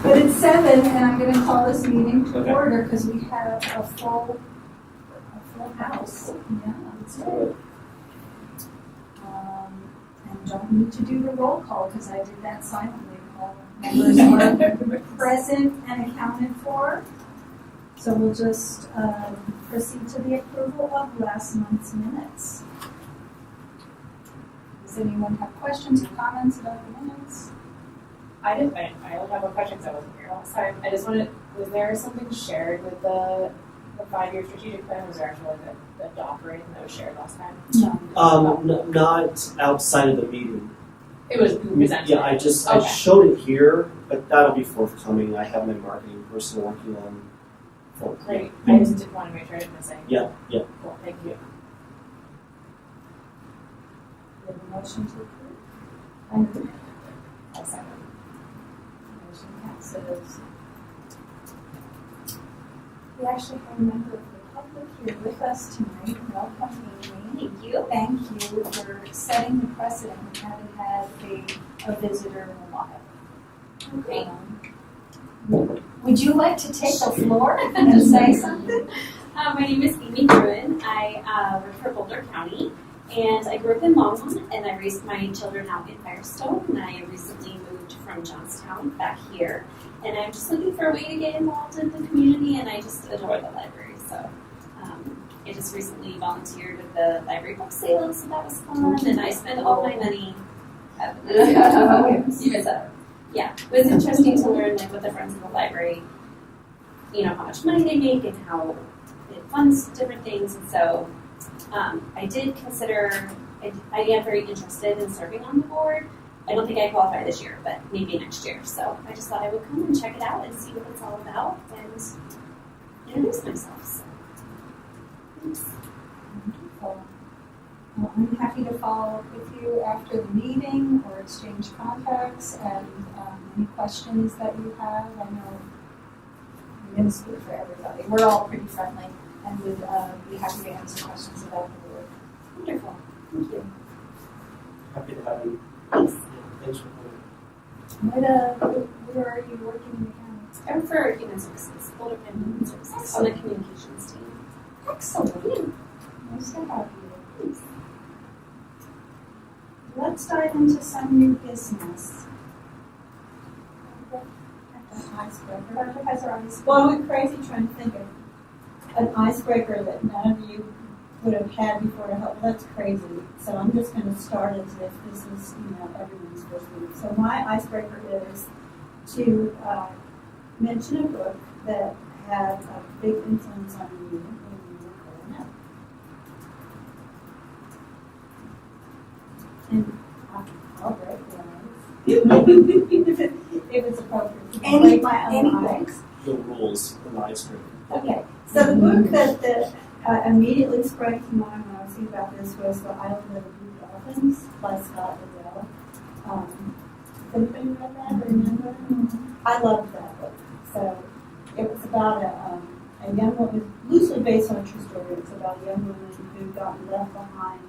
But it's 7, and I'm gonna call this meeting to Okay. order, because we have a full house. Yeah, that's good. And don't need to do the roll call, because I did that silently. All members are present and accounted for. So we'll just proceed to the approval of last month's minutes. Does anyone have questions or comments about the minutes? I only have one question because I wasn't here last time. I just wanted, was there something shared with the 5-year strategic plan? Was there actually like a doc or anything that was shared last time? No. Not outside of the meeting. It was presented. Yeah, I Okay. showed it here, but that'll be forthcoming. I have my marketing person working on. Great. I just didn't want to make sure I didn't miss anything. Yeah, yeah. Cool. Thank you. We have a motion to approve. I'll second. Motion passes. We actually have a member of the public here with us tonight. Welcome, Amy. Thank you. Thank you for setting the precedent. We haven't had a visitor in a while. Great. Would you like to take the floor and say something? My name is Amy Bruin. I work for Boulder County, and I grew up in Longmont, and I raised my children out in Firestone, and I recently moved from Johnstown back here. And I'm just looking for a way to get involved in the community, and I just adore the library. So I just recently volunteered with the library book sale, so that was fun, and I spend all my money at the yeah, it was interesting to learn like with the friends of the library, you know, how much money they make and how it funds different things. And so I did consider, I am very interested in serving on the board. I don't think I qualify this year, but maybe next year. So I just thought I would come and check it out and see what it's all about and introduce myself. So. Thanks. Wonderful. Well, I'm happy to follow up with you after the meeting or exchange contacts and any questions that you have. I know I'm going to speak for everybody. We're all pretty friendly and would be happy to answer questions about the board. Wonderful. Thank you. Happy to have you. Thanks. Yeah, thanks for coming. Where are you working in the county? I work for Human Services, Boulder County Human Services, on the communications team. Excellent. Nice to have you. Thanks. Let's dive into some new business. Well, I went crazy trying to think of an icebreaker that none of you would have had before to help. That's crazy. So I'm just going to start as if this is, everyone's first week. So my icebreaker is to mention a book that had a big influence on you when you were growing up. And I'll break the ice. if it's appropriate. To break my own ice. The rules for the icebreaker. Okay, so the book that immediately sprang to mind when I was thinking about this was The Island of the Blue Dolphins by Scott Liddell. Has anybody read that or remember? I loved that book. So it was about a young woman, loosely based on a true story. It's about a young woman who got left behind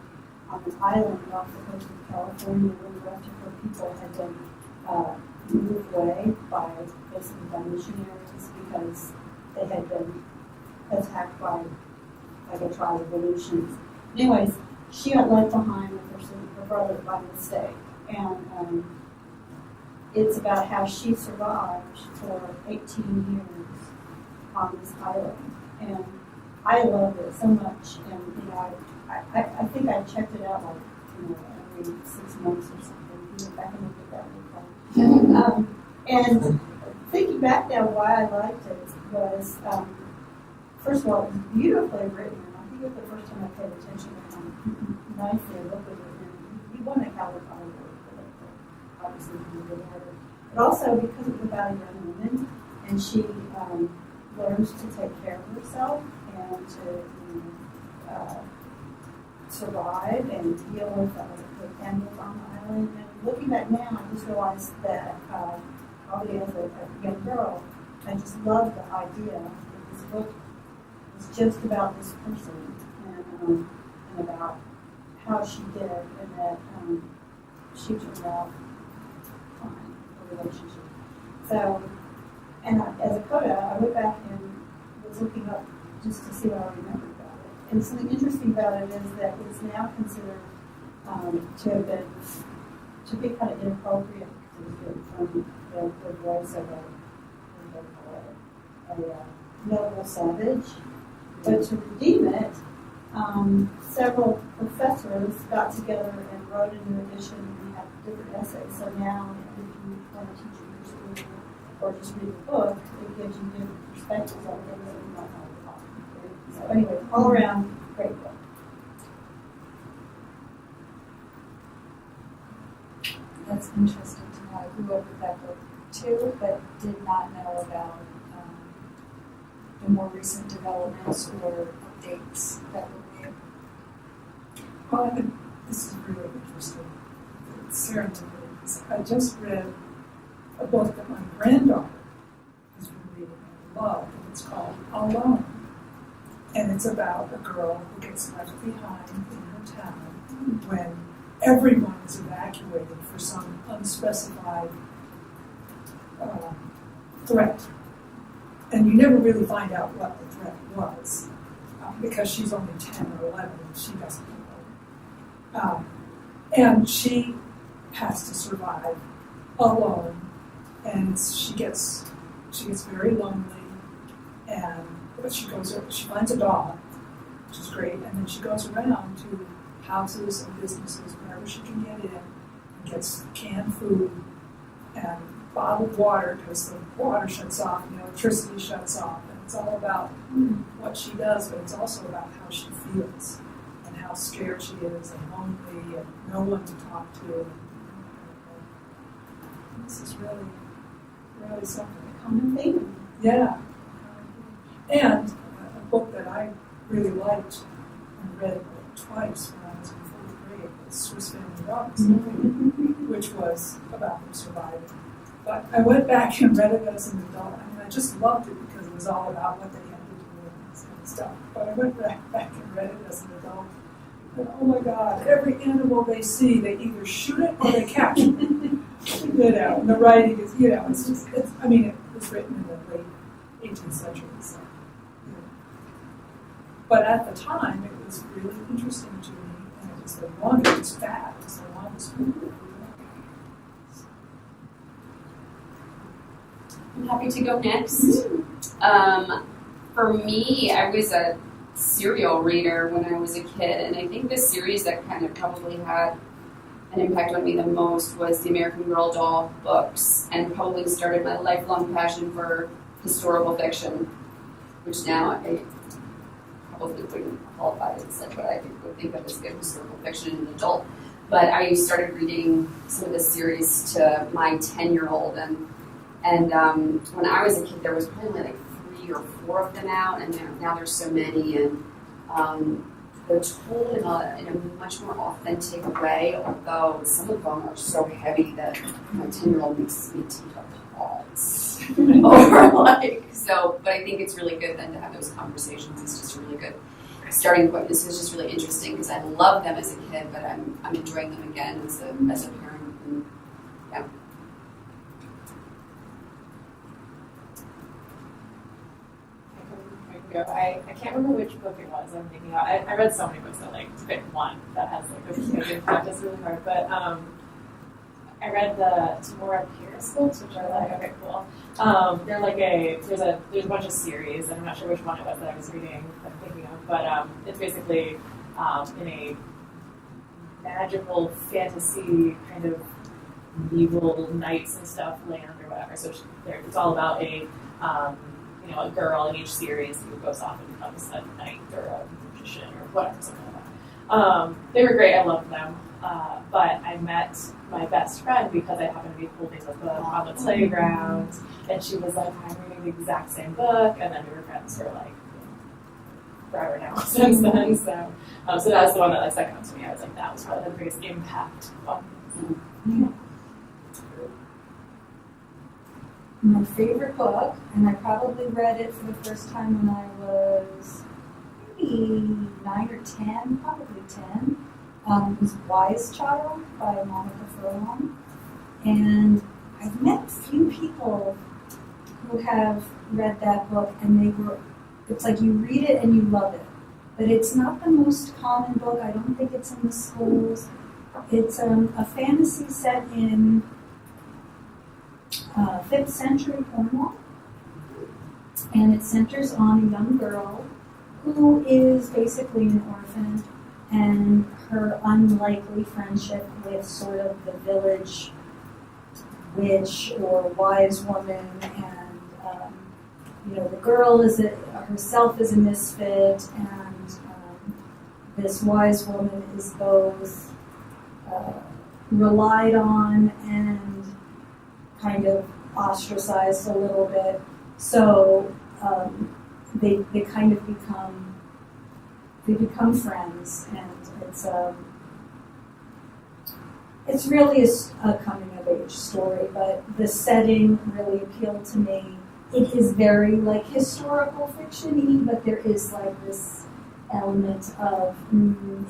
on an island off the coast of California where the rest of her people had been moved away basically by missionaries because they had been attacked by like a tribe of Venusians. Anyways, she got left behind with her brother by mistake. And it's about how she survived for 18 years on this island. And I loved it so much. And, I think I checked it out like, every 6 months or something. You went back and looked at that book. And thinking back now why I liked it was, first of all, it was beautifully written. And I think it was the first time I paid attention to how nicely the book was written. He won a California Award for it, obviously he was a good writer. But also because it was about a young woman, and she learns to take care of herself and to survive and deal with the animals on the island. And looking back now, I just realized that probably as a young girl, I just loved the idea that this book is just about this person and about how she did and that she turned out fine, the relationship. So And as a coda, I went back and was looking up just to see what I remembered about it. And something interesting about it is that it's now considered to have been, to be kind of inappropriate because it was written from the voice of a noble savage. But to redeem it, several professors got together and wrote a new edition and had different essays. So now, if you want to teach in your school or just read the book, it gives you different perspectives on things that you might not have thought. So anyway, all around, great book. That's interesting to know. I grew up with that book too, but did not know about the more recent developments or updates that were made. Well, I think this is really interesting. It's serendipity. I just read a book that my granddaughter has been reading and loved, and it's called Alone. And it's about a girl who gets left behind in her town when everyone is evacuated for some unspecified threat. And you never really find out what the threat was because she's only 10 or 11 and she doesn't know. And she has to survive alone, and she gets very lonely. But she finds a dog, which is great, and then she goes around to houses and businesses wherever she can get in, and gets canned food and bottled water because the water shuts off and the electricity shuts off. And it's all about what she does, but it's also about how she feels and how scared she is and lonely and no one to talk to. And this is really, really something. Common theme. Yeah. And a book that I really liked and read twice when I was in 4th grade was Swiss Family Robinson, which was about them surviving. But I went back and read it as an adult. I mean, I just loved it because it was all about what they had to do and stuff. But I went back and read it as an adult. And oh my God, every animal they see, they either shoot it or they catch it. And the writing is, it's just, it was written in the late 18th century. So, But at the time, it was really interesting to me, and it was the longest book. It was the longest book. I'm happy to go next. For me, I was a serial reader when I was a kid, and I think the series that kind of probably had an impact on me the most was the American Girl doll books, and probably started my lifelong passion for historical fiction, which now I probably wouldn't qualify as such what I would think of as good historical fiction in an adult. But I started reading some of the series to my 10-year-old, and when I was a kid, there was probably like 3 or 4 of them out, and now there's so many, and they're told in a much more authentic way, although some of them are so heavy that my 10-year-old makes me take up pause. But I think it's really good then to have those conversations. It's just a really good starting point. This is just really interesting because I loved them as a kid, but I'm enjoying them again as a parent. And, yeah. I can't remember which book it was I'm thinking about. I read so many books that to pick one that has a big impact is really hard. But I read the Tamora Pierce books, which are okay, cool. They're there's a bunch of series, and I'm not sure which one it was that I was reading that I'm thinking of, but it's basically in a magical fantasy kind of medieval knights and stuff land or whatever. So it's all about a girl in each series who goes off and becomes a knight or a magician or whatever, something like that. They were great, I loved them. But I met my best friend because I happened to be holding the book on the playground, and she was like, I'm reading the exact same book, and then we were friends for forever now since then. So that was the one that stuck out to me. I was like, that was probably the biggest impact on me. Yeah. My favorite book, and I probably read it for the first time when I was maybe 9 or 10, probably 10, was Wise Child by Monica Furlong. And I've met a few people who who have read that book and it's like you read it and you love it. But it's not the most common book. I don't think it's in the schools. It's a fantasy set in 5th century Cornwall. And it centers on a young girl who is basically an orphan, and her unlikely friendship with sort of the village witch or wise woman, and the girl herself is a misfit, and this wise woman is both relied on and kind of ostracized a little bit. So they kind of become friends, and it's really a coming of age story. But the setting really appealed to me. It is very like historical fiction-y, but there is like this element of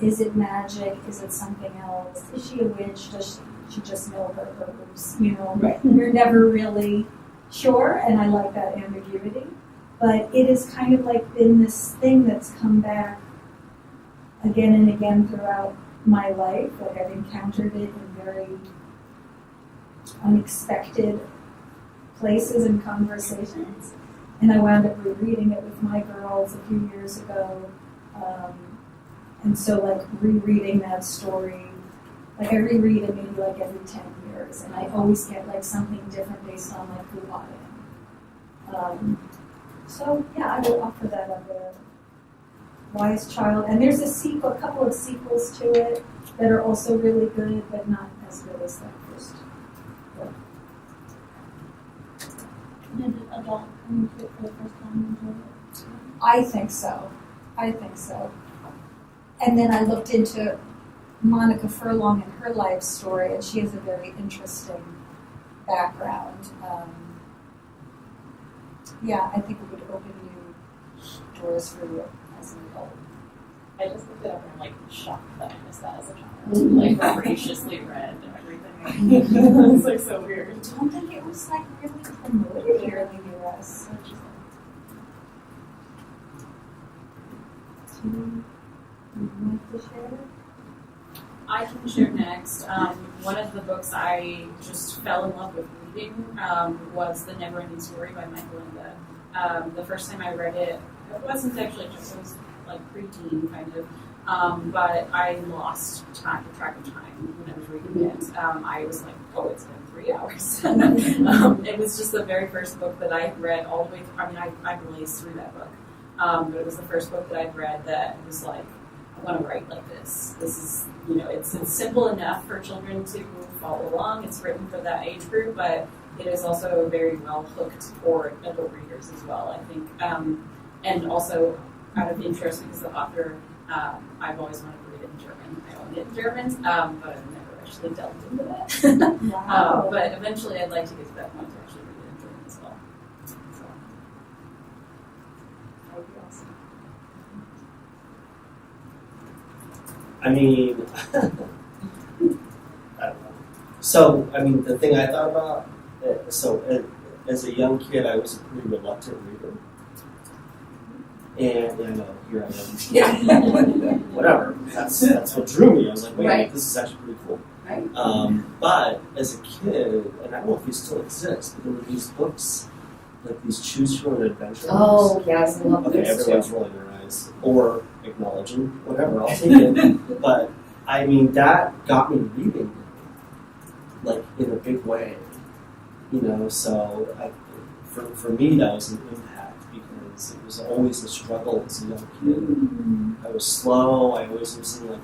is it magic? Is it something else? Is she a witch? Does she just know her herbs? Right. You're never really sure, and I like that ambiguity. But it has kind of like been this thing that's come back again and again throughout my life. Like I've encountered it in very unexpected places and conversations. And I wound up rereading it with my girls a few years ago. And so like rereading that story, like I reread it maybe like every 10 years, and I always get like something different based on like who I am. So yeah, I will offer that of a Wise Child. And there's a couple of sequels to it that are also really good, but not as good as that first book. Did an adult come to it for the first time and enjoy it? I think so. And then I looked into Monica Furlong and her life story, and she has a very interesting background. I think it would open new doors for you as an adult. I just looked it up and I'm like shocked that I missed that as a child. Like voraciously read everything. It's like so weird. I don't think it was like really promoted here in the US. Do you want to share it? I can share next. One of the books I just fell in love with reading was The Never-Ending Story by Michael Ende. The first time I read it, it wasn't actually just, it was like preteen kind of, but I lost track of time when I was reading it. I was like, oh, it's been 3 hours. It was just the very first book that I read all the way through. I mean, I blazed through that book, but it was the first book that I'd read that was like, I want to write like this. This is, it's simple enough for children to follow along. It's written for that age group, but it is also very well hooked for adult readers as well, I think. And also out of interest because the author, I've always wanted to read it in German. I own it in German, but I've never actually delved into that. Wow. But eventually I'd like to get to that point to actually read it in German as well. So that would be awesome. I mean, I don't know. So, I mean, the thing I thought about, as a young kid, I was a pretty reluctant reader. And I know, here I am. Yeah. Whatever. That's what drew me. I was like, wait, Right. this is actually pretty cool. Right. But as a kid, and I don't know if these still exist, but there were these books, like these Choose Your Own Adventure Oh, books. yes, I love Okay, those everyone's too. rolling their eyes. Or acknowledging, whatever, I'll take it. But, I mean, that got me reading, like, in a big way. So for me, that was an impact because it was always a struggle as a young kid. I was slow. I always was in,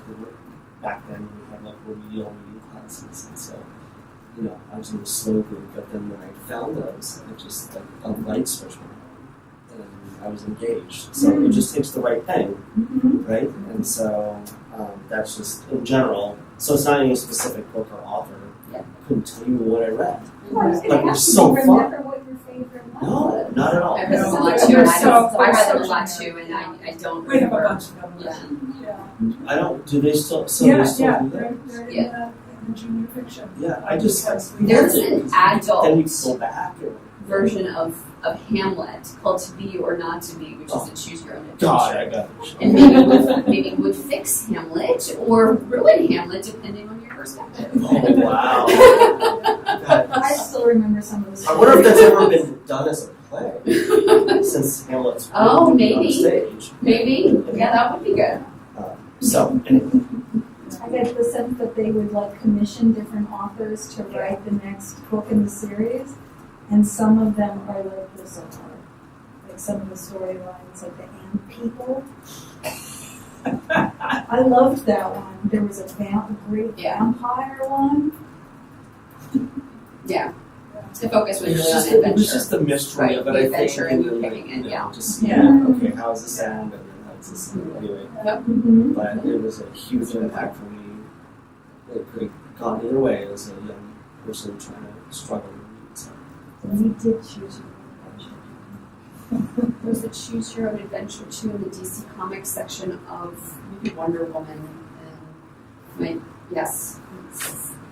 back then we had, remedial reading classes. And so, I was in the slow group. But then when I found those, it just, a light switch went on. And I was engaged. So it just takes the right thing, right? And so that's just in general. So it's not any specific book or author. Yeah. I couldn't tell you what I read. Well, I was But going it to was ask you, so do you fun. remember what your favorite one No, was? not at all. I read them a lot So too, and so I read them a so lot too, and I don't We have a remember. bunch of them. Yeah. I don't. Do they still? So Yeah, they still yeah, do they're that? in the junior fiction. Yeah, I just. Because we- There's an adult. Then you go back. version of Hamlet called To Be or Not to Be, which is a choose your own adventure. God, I got it. And maybe would fix Hamlet or ruin Hamlet depending on your perspective. Oh, wow. I still remember some of the I stories. wonder if that's ever been done as a play since Hamlet's Oh, on maybe. stage. Maybe. Yeah, that would be good. So, anyway. I get the sense that they would like commission different authors to write the next book in the series, and some of them are like bizarre. Like some of the storylines, like the ant people. I loved that one. There was a great vampire one. Yeah. The focus was It really on was adventure. just the mystery Right, of it, the I think. adventure and then, you like, picking it, you know, yeah. just, okay, how does this sound? And then how does this sound? Anyway. Mm-hmm. But it was a huge impact for me. It could have gone either way as a young person trying to struggle with it. So. We did choose your adventure. There was the Choose Your Own Adventure 2 in the DC Comics section of Wonder Woman. And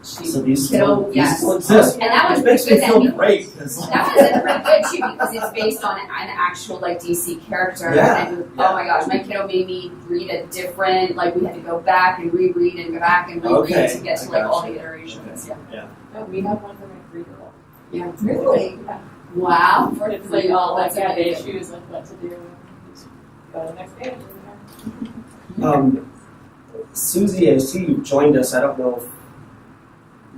she, So these Kiddo, still, yes. these still exist. And that was Which makes me pretty good. feel That great. Because That was pretty good too because it's based on an actual like DC character. Yeah, And yeah. oh my gosh, my kiddo made me read a different, like we had to go back and reread and go back and reread Okay, to get to I like all gotcha. the iterations. Okay. Yeah. No, we have one for my 3-year-old. Yeah. Really? Wow. For It's like all like that's they amazing. choose like what to do. And just go to the next page. And Susie, I see you joined us. I don't know if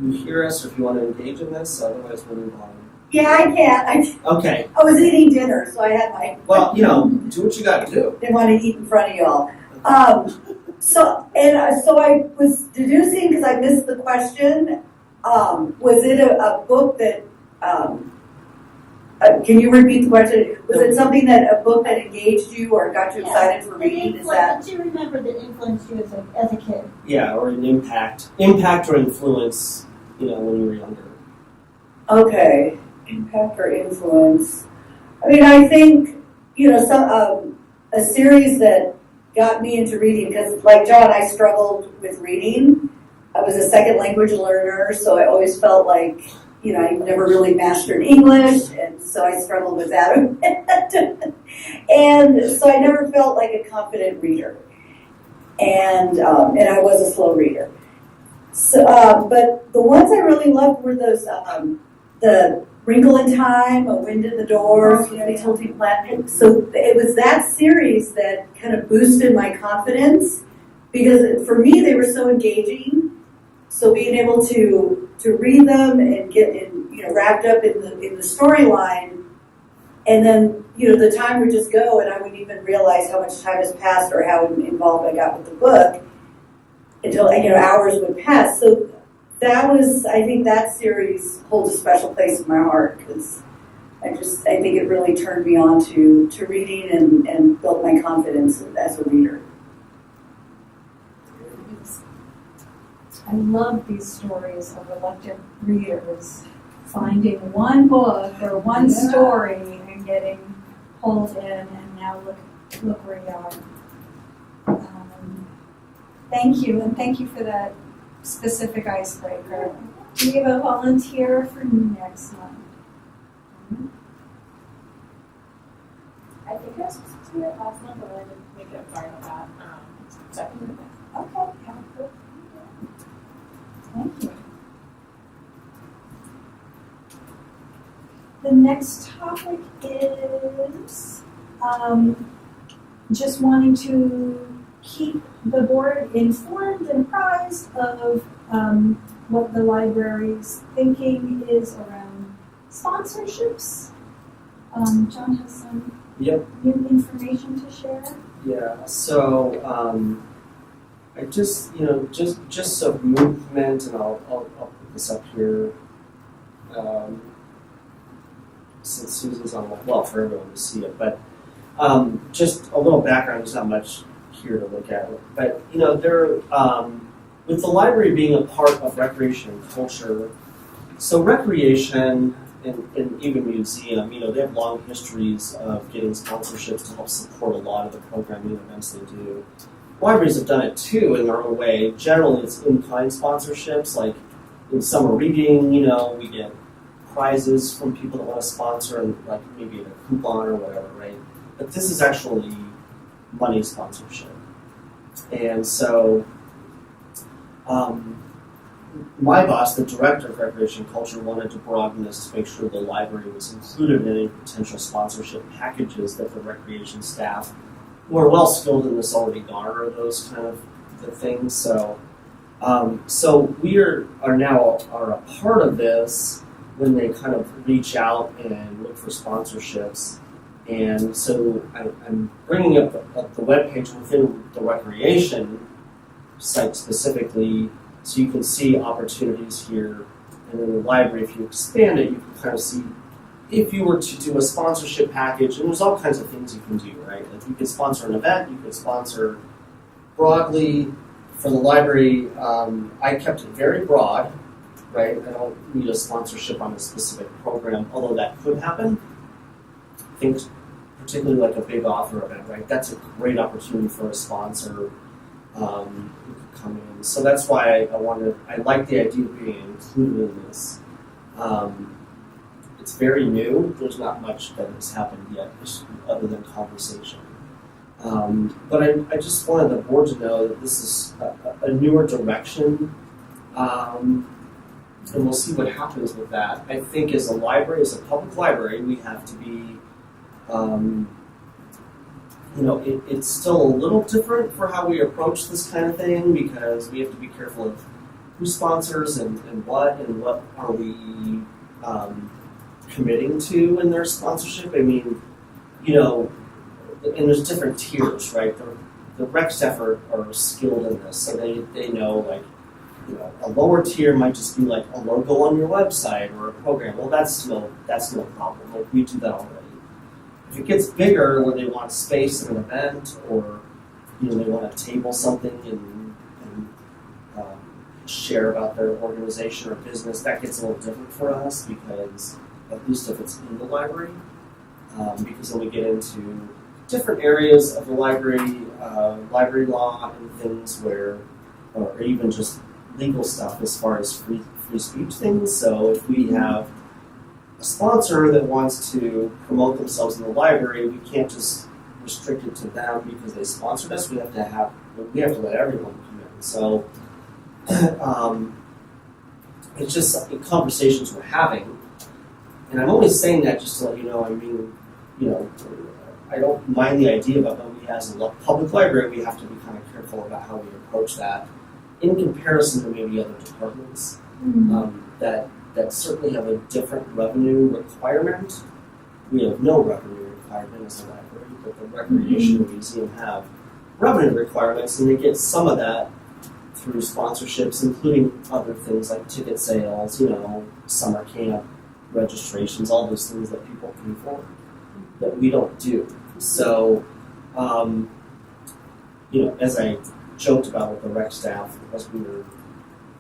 you hear us or if you want to engage in this. Otherwise, we'll move on. Yeah, I can. Okay. I was eating dinner, so I had my Well, do what you got to do. didn't want to eat in front of y'all. So I was deducing because I missed the question. Was it a book that? Can you repeat the question? Was it something that a book that engaged you or got you excited for reading? Is that? What do you remember that influenced you as a kid? Yeah, or an impact or influence. When you were younger. Okay, impact or influence. I mean, I think some a series that got me into reading because, like John, I struggled with reading. I was a second language learner, so I always felt like I never really mastered English, and so I struggled with that a bit. And so I never felt like a confident reader, and I was a slow reader. So, but the ones I really loved were those the Wrinkle in Time, A Wind in the Doors, Tilting Planet. So it was that series that kind of boosted my confidence because for me they were so engaging. So being able to read them and get wrapped up in the storyline, and then the time would just go, and I wouldn't even realize how much time has passed or how involved I got with the book until hours would pass. So I think that series holds a special place in my heart because I think it really turned me on to reading and built my confidence as a reader. I love these stories of reluctant readers finding one book or one story and getting pulled in, and now look where you are. Thank you, and thank you for that specific icebreaker. Do we have a volunteer for next month? I think I was supposed to do it last month, but I didn't make it. Sorry about that. Second. Okay, good. Thank you. The next topic is just wanting to keep the board informed and apprised of what the library's thinking is around sponsorships. John has some new information to share. Yeah. So I just some movement, and I'll put this up here. Since Susan's on, for everyone to see it, but just a little background. There's not much here to look at, but there with the library being a part of recreation and culture, so recreation and even museum, they have long histories of getting sponsorships to help support a lot of the programming and events they do. Libraries have done it too in their own way. Generally, it's in-kind sponsorships, like in summer reading, we get prizes from people that want to sponsor, and like maybe a coupon or whatever, right? But this is actually money sponsorship. And so my boss, the director of Recreation and Culture, wanted to broaden this to make sure the library was included in any potential sponsorship packages that the recreation staff who are well skilled in this already garner those kind of the things. So we are now a part of this when they kind of reach out and look for sponsorships. And so I'm bringing up the webpage within the recreation site specifically, so you can see opportunities here. And in the library, if you expand it, you can kind of see if you were to do a sponsorship package, and there's all kinds of things you can do, right? Like you could sponsor an event, you could sponsor broadly. For the library, I kept it very broad, right? I don't need a sponsorship on a specific program, although that could happen. I think particularly like a big author event, right? That's a great opportunity for a sponsor who could come in. So that's why I like the idea of being included in this. It's very new. There's not much that has happened yet, other than conversation. But I just wanted the board to know that this is a newer direction, and we'll see what happens with that. I think as a library, as a public library, we have to be, it's still a little different for how we approach this kind of thing, because we have to be careful of who sponsors and what are we committing to in their sponsorship. I mean, and there's different tiers, right? The rec staff are skilled in this, so they know, like, a lower tier might just be like a logo on your website or a program. Well, that's no problem. Like, we do that already. If it gets bigger, where they want space at an event, or they want to table something and share about their organization or business, that gets a little different for us, because at least if it's in the library, because then we get into different areas of the library, library law and things where, or even just legal stuff as far as free speech things. So if we have a sponsor that wants to promote themselves in the library, we can't just restrict it to them because they sponsored us. We have to let everyone come in. So it's just conversations we're having, and I'm only saying that just to let you know. I mean, I don't mind the idea of it, but we, as a public library, we have to be kind of careful about how we approach that in comparison to maybe other departments that certainly have a different revenue requirement. We have no revenue requirement as a library, but the recreation and museum have revenue requirements, and they get some of that through sponsorships, including other things like ticket sales, summer camp registrations, all those things that people pay for that we don't do. So, as I joked about with the rec staff, as we were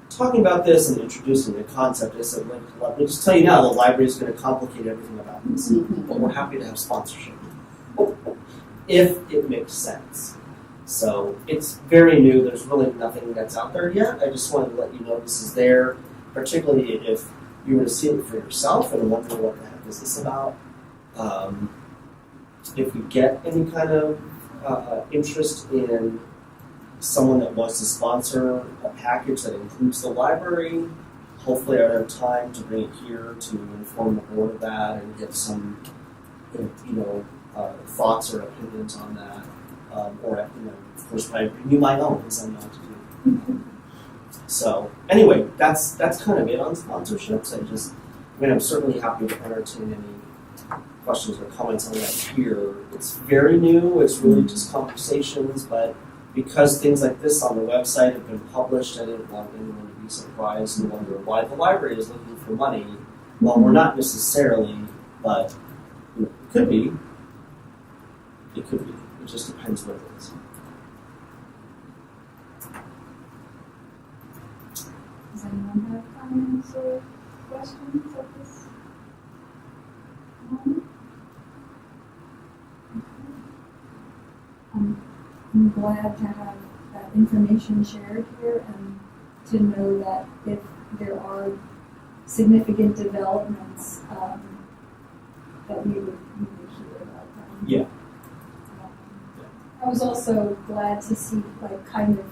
talking about this and introducing the concept, I said, let me just tell you now, the library is going to complicate everything about this, but we're happy to have sponsorship if it makes sense. So it's very new. There's really nothing that's out there yet. I just wanted to let you know this is there, particularly if you were to see it for yourself and wonder what the heck is this about. If we get any kind of interest in someone that wants to sponsor a package that includes the library, hopefully I have time to bring it here to inform the board of that and get some, thoughts or opinions on that. Or, of course, I renew my own, as I'm not to do. So, anyway, that's kind of it on sponsorships. I'm certainly happy to entertain any questions or comments on that here. It's very new. It's really just conversations, but because things like this on the website have been published, I didn't want anyone to be surprised and wonder why the library is looking for money. Well, we're not necessarily, but it could be. It could be. It just depends what it is. Does anyone have comments or questions at this moment? I'm glad to have that information shared here and to know that if there are significant developments that we would hear about them. Yeah. I was also glad to see, like, kind of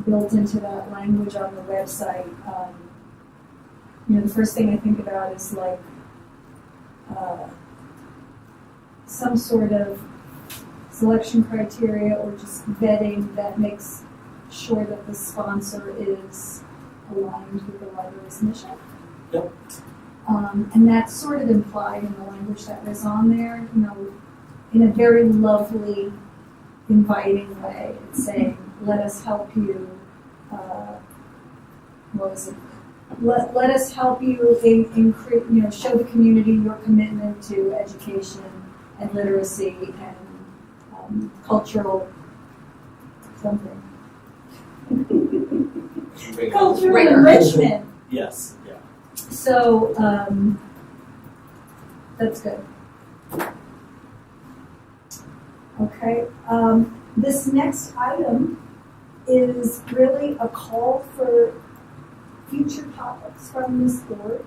built into that language on the website. The first thing I think about is like some sort of selection criteria or just vetting that makes sure that the sponsor is aligned with the library's mission. Yep. And that's sort of implied in the language that was on there, in a very lovely, inviting way. It's saying, let us help you, let us help you show the community your commitment to education and literacy and cultural something. Cultural Rigor. enrichment. Yes. Yeah. So, that's good. Okay, this next item is really a call for future topics from this board.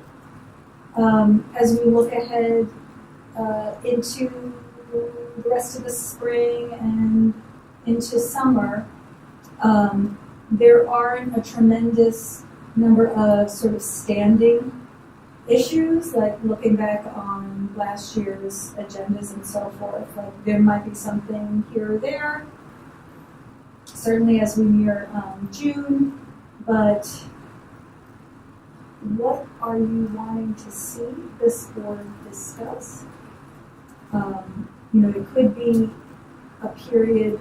As we look ahead into the rest of the spring and into summer, there aren't a tremendous number of sort of standing issues, like looking back on last year's agendas and so forth. Like there might be something here or there, certainly as we near June, but what are you wanting to see this board discuss? It could be a period,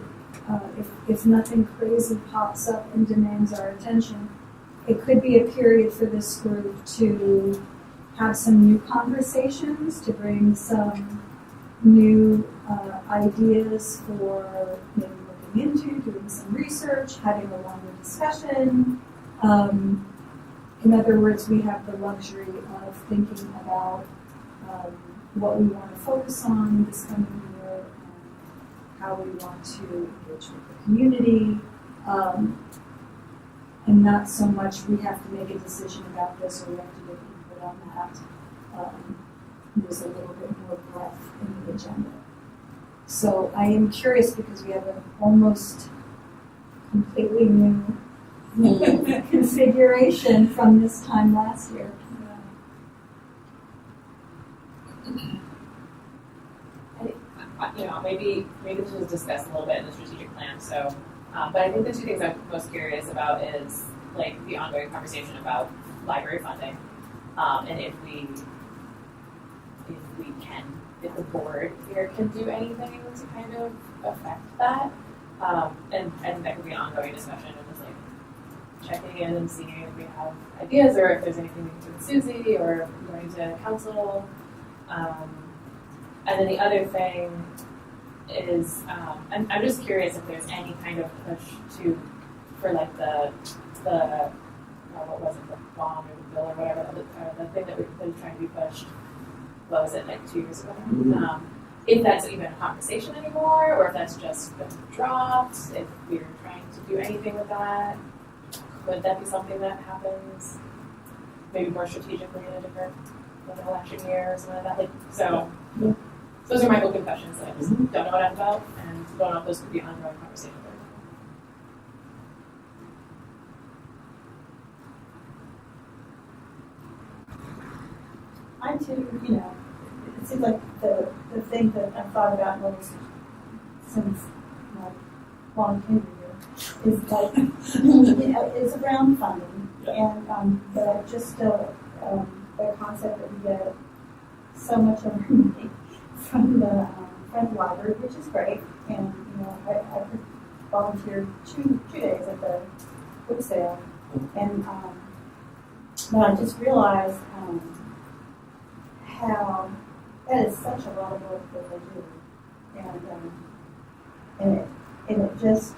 if nothing crazy pops up and demands our attention, it could be a period for this group to have some new conversations, to bring some new ideas for maybe looking into, doing some research, having a longer discussion. In other words, we have the luxury of thinking about what we want to focus on this coming year, and how we want to engage with the community, and not so much we have to make a decision about this or we have to get input on that. There's a little bit more breadth in the agenda. So I am curious because we have an almost completely new configuration from this time last year. Maybe this was discussed a little bit in the strategic plan. So, but I think the two things I'm most curious about is like the ongoing conversation about library funding, and if the board here can do anything to kind of affect that. And I think that could be an ongoing discussion of just like checking in and seeing if we have ideas or if there's anything we can do with Susie or going to council. And then the other thing is, I'm just curious if there's any kind of push for like the what was it, the bond or the bill or whatever, the thing that was trying to be pushed, what was it, like 2 years ago? Mm-hmm. If that's even a conversation anymore, or if that's just been dropped, if we're trying to do anything with that, would that be something that happens maybe more strategically in a different election year or something like that? Like, so those are my open questions that I just don't know enough about and don't know if those could be ongoing conversations. I too, it seems like the thing that I've thought about most since my long tenure here is like, is around funding. Yeah. And, but I just still, the concept that we get so much of our money from the library, which is great. And, I volunteered two days at the book sale. And, but I just realized, how that is such a lot of work that they do, and it just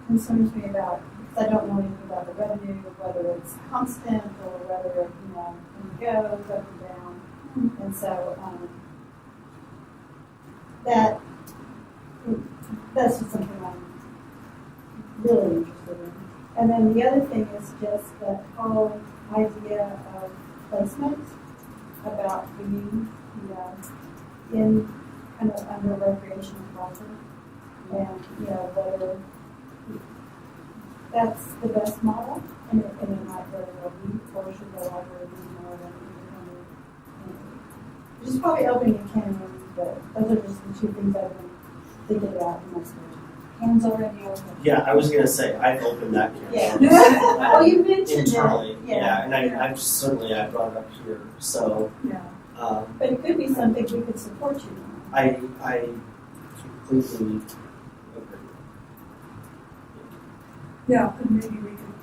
concerns me about, because I don't know anything about the revenue, whether it's constant or whether it goes up and down, and so that's just something I'm really interested in. And then the other thing is just the whole idea of placement about being, in kind of under recreation and culture. And, whether that's the best model, and it might very well be, or should the library be more than independent entity? Which is probably opening a can of worms, but those are just the two things I've been thinking about in my spare time. Hands already open. Yeah, I was gonna say, I've opened that can. Yeah. of worms. Well, you mentioned Internally, it. yeah, and I certainly I brought it up here, so, Yeah. But it could be something we could support you on. I completely agree. Yeah, and maybe we could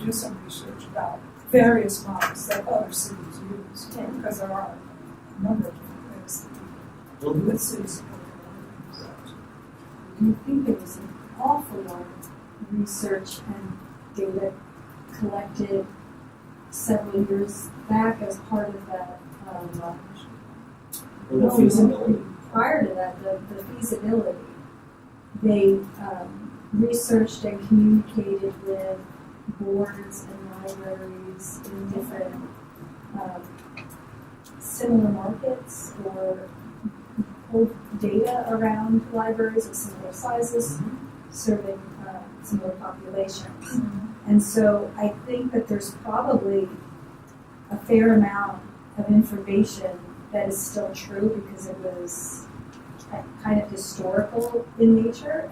do some research about various models that other cities use, because there are a number of different ways that people with cities support their libraries. And I think there was an awful lot of research and data collected several years back as part of that. Or the feasibility. Prior to that, the feasibility, they researched and communicated with boards and libraries in different similar markets, or pulled data around libraries of similar sizes, serving similar populations. And so I think that there's probably a fair amount of information that is still true, because it was kind of historical in nature.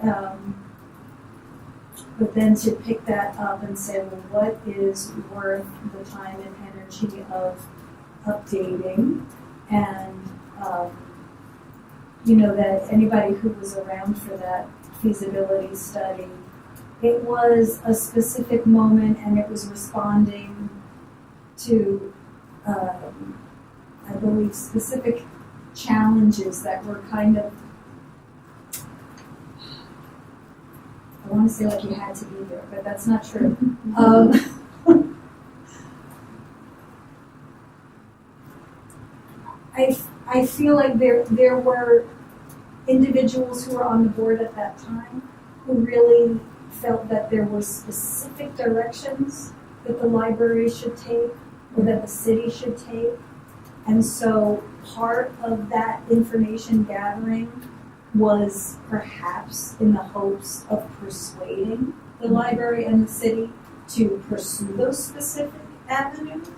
But then to pick that up and say, well, what is worth the time and energy of updating? And, that anybody who was around for that feasibility study, it was a specific moment, and it was responding to, I believe, specific challenges that were kind of, I want to say like you had to be there, but that's not true. I feel like there were individuals who were on the board at that time who really felt that there were specific directions that the library should take, or that the city should take. And so part of that information gathering was perhaps in the hopes of persuading the library and the city to pursue those specific avenues.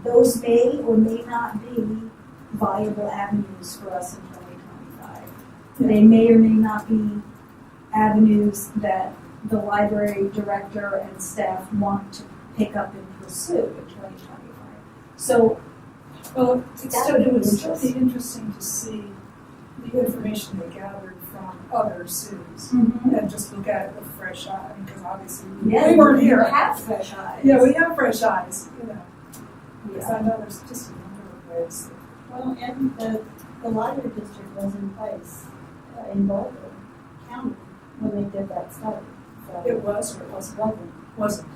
Those may or may not be viable avenues for us in 2025. They may or may not be avenues that the library director and staff want to pick up and pursue in 2025. So, Well, it would still be interesting to see the information they gathered from other cities and just look at it with fresh eyes, because obviously we weren't here. We have fresh eyes. Yeah, we have fresh eyes, because Yeah. I know there's just a number of ways. Well, and the library district was in place in Boulder County when they did that study. So It was or it wasn't? Wasn't.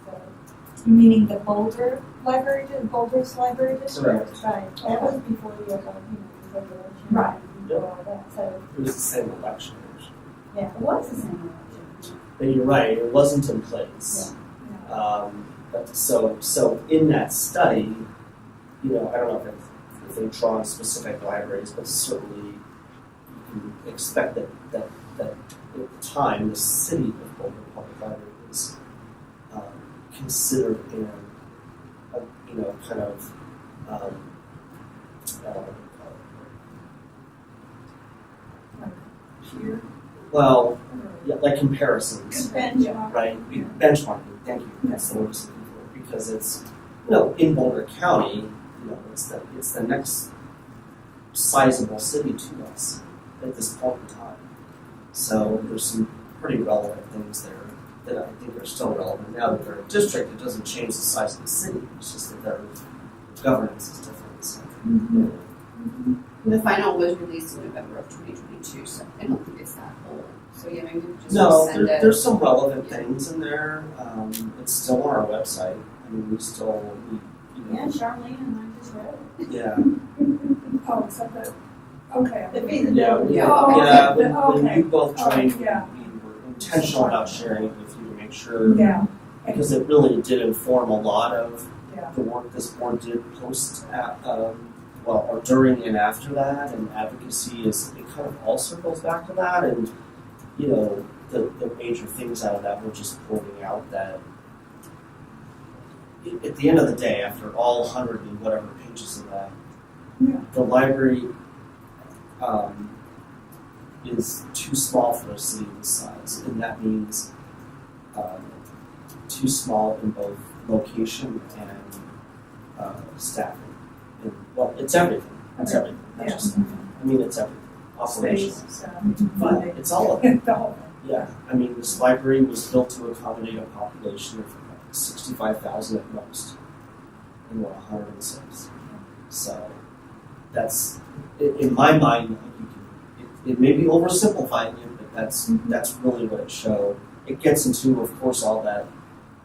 So, Meaning the Boulder's library district? Correct. right. That was before the regulation. Right. and Before all that. So, It was the same election. yeah, it was the same election. But you're right, it wasn't in place. But so in that study, I don't know if they draw on specific libraries, but certainly you can expect that at the time, the city of Boulder Public Library was considered in kind of Here. well, yeah, like comparisons. Benchmark. Right, benchmarking, thank you, that's the word I was looking for, because it's, in Boulder County, it's the next sizable city to us at this point in time. So there's some pretty relevant things there that I think are still relevant. Now that they're a district, it doesn't change the size of the city, it's just that their governance is different. So, The final was released in November of 2022, so I don't think it's that old. So yeah, maybe we just No, send it. there's some relevant things in there. It's still on our website. I mean, Yeah, Charlene and I just read it. yeah. Oh, except that, okay. The feasibility. Yeah. Oh, Yeah, okay. when you both Oh, joined, yeah. we were intentional about sharing it with you to make sure Yeah, because it really did inform a lot of Yeah. the work this board did post or during and after that, and advocacy it kind of all circles back to that, and the major things out of that were just pointing out that at the end of the day, after all 100 and whatever pages of that, the library is too small for a city this size, and that means too small in both location and staffing. And, well, it's everything. It's everything. Not just staffing. I mean, it's everything. Operational. Space, funding. It's all of it. The whole thing. Yeah. I mean, this library was built to accommodate a population of 65,000 at most, and we're 106. So that's, in my mind, it may be oversimplifying it, but that's really what it showed. It gets into, of course, all that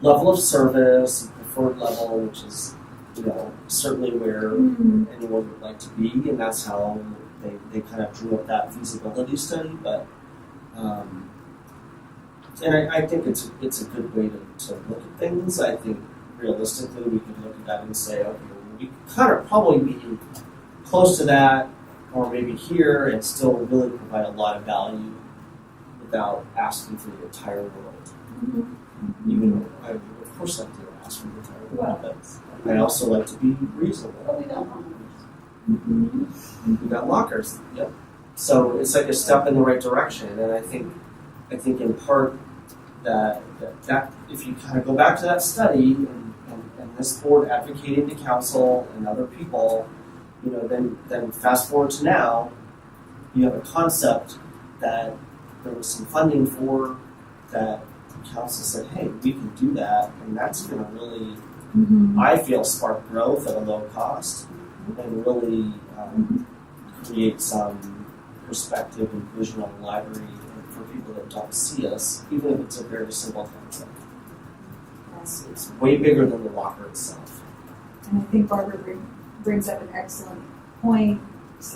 level of service, preferred level, which is, certainly where anyone would like to be, and that's how they kind of drew up that feasibility study. But and I think it's a good way to look at things. I think realistically we could look at that and say, okay, well, we could kind of probably be close to that, or maybe here, and still really provide a lot of value without asking for the entire world. Even though I would, of course, like to ask for the entire world, but I also like to be reasonable. But we don't want We got lockers. Yep. So it's like a step in the right direction, and I think in part that if you kind of go back to that study and this board advocating to council and other people, then fast forward to now, you have a concept that there was some funding for that council said, hey, we can do that, and that's going to really, I feel, spark growth at a low cost and really create some perspective and vision on the library for people that don't see us, even if it's a very simple concept. It's way bigger than the locker itself. And I think Barbara brings up an excellent point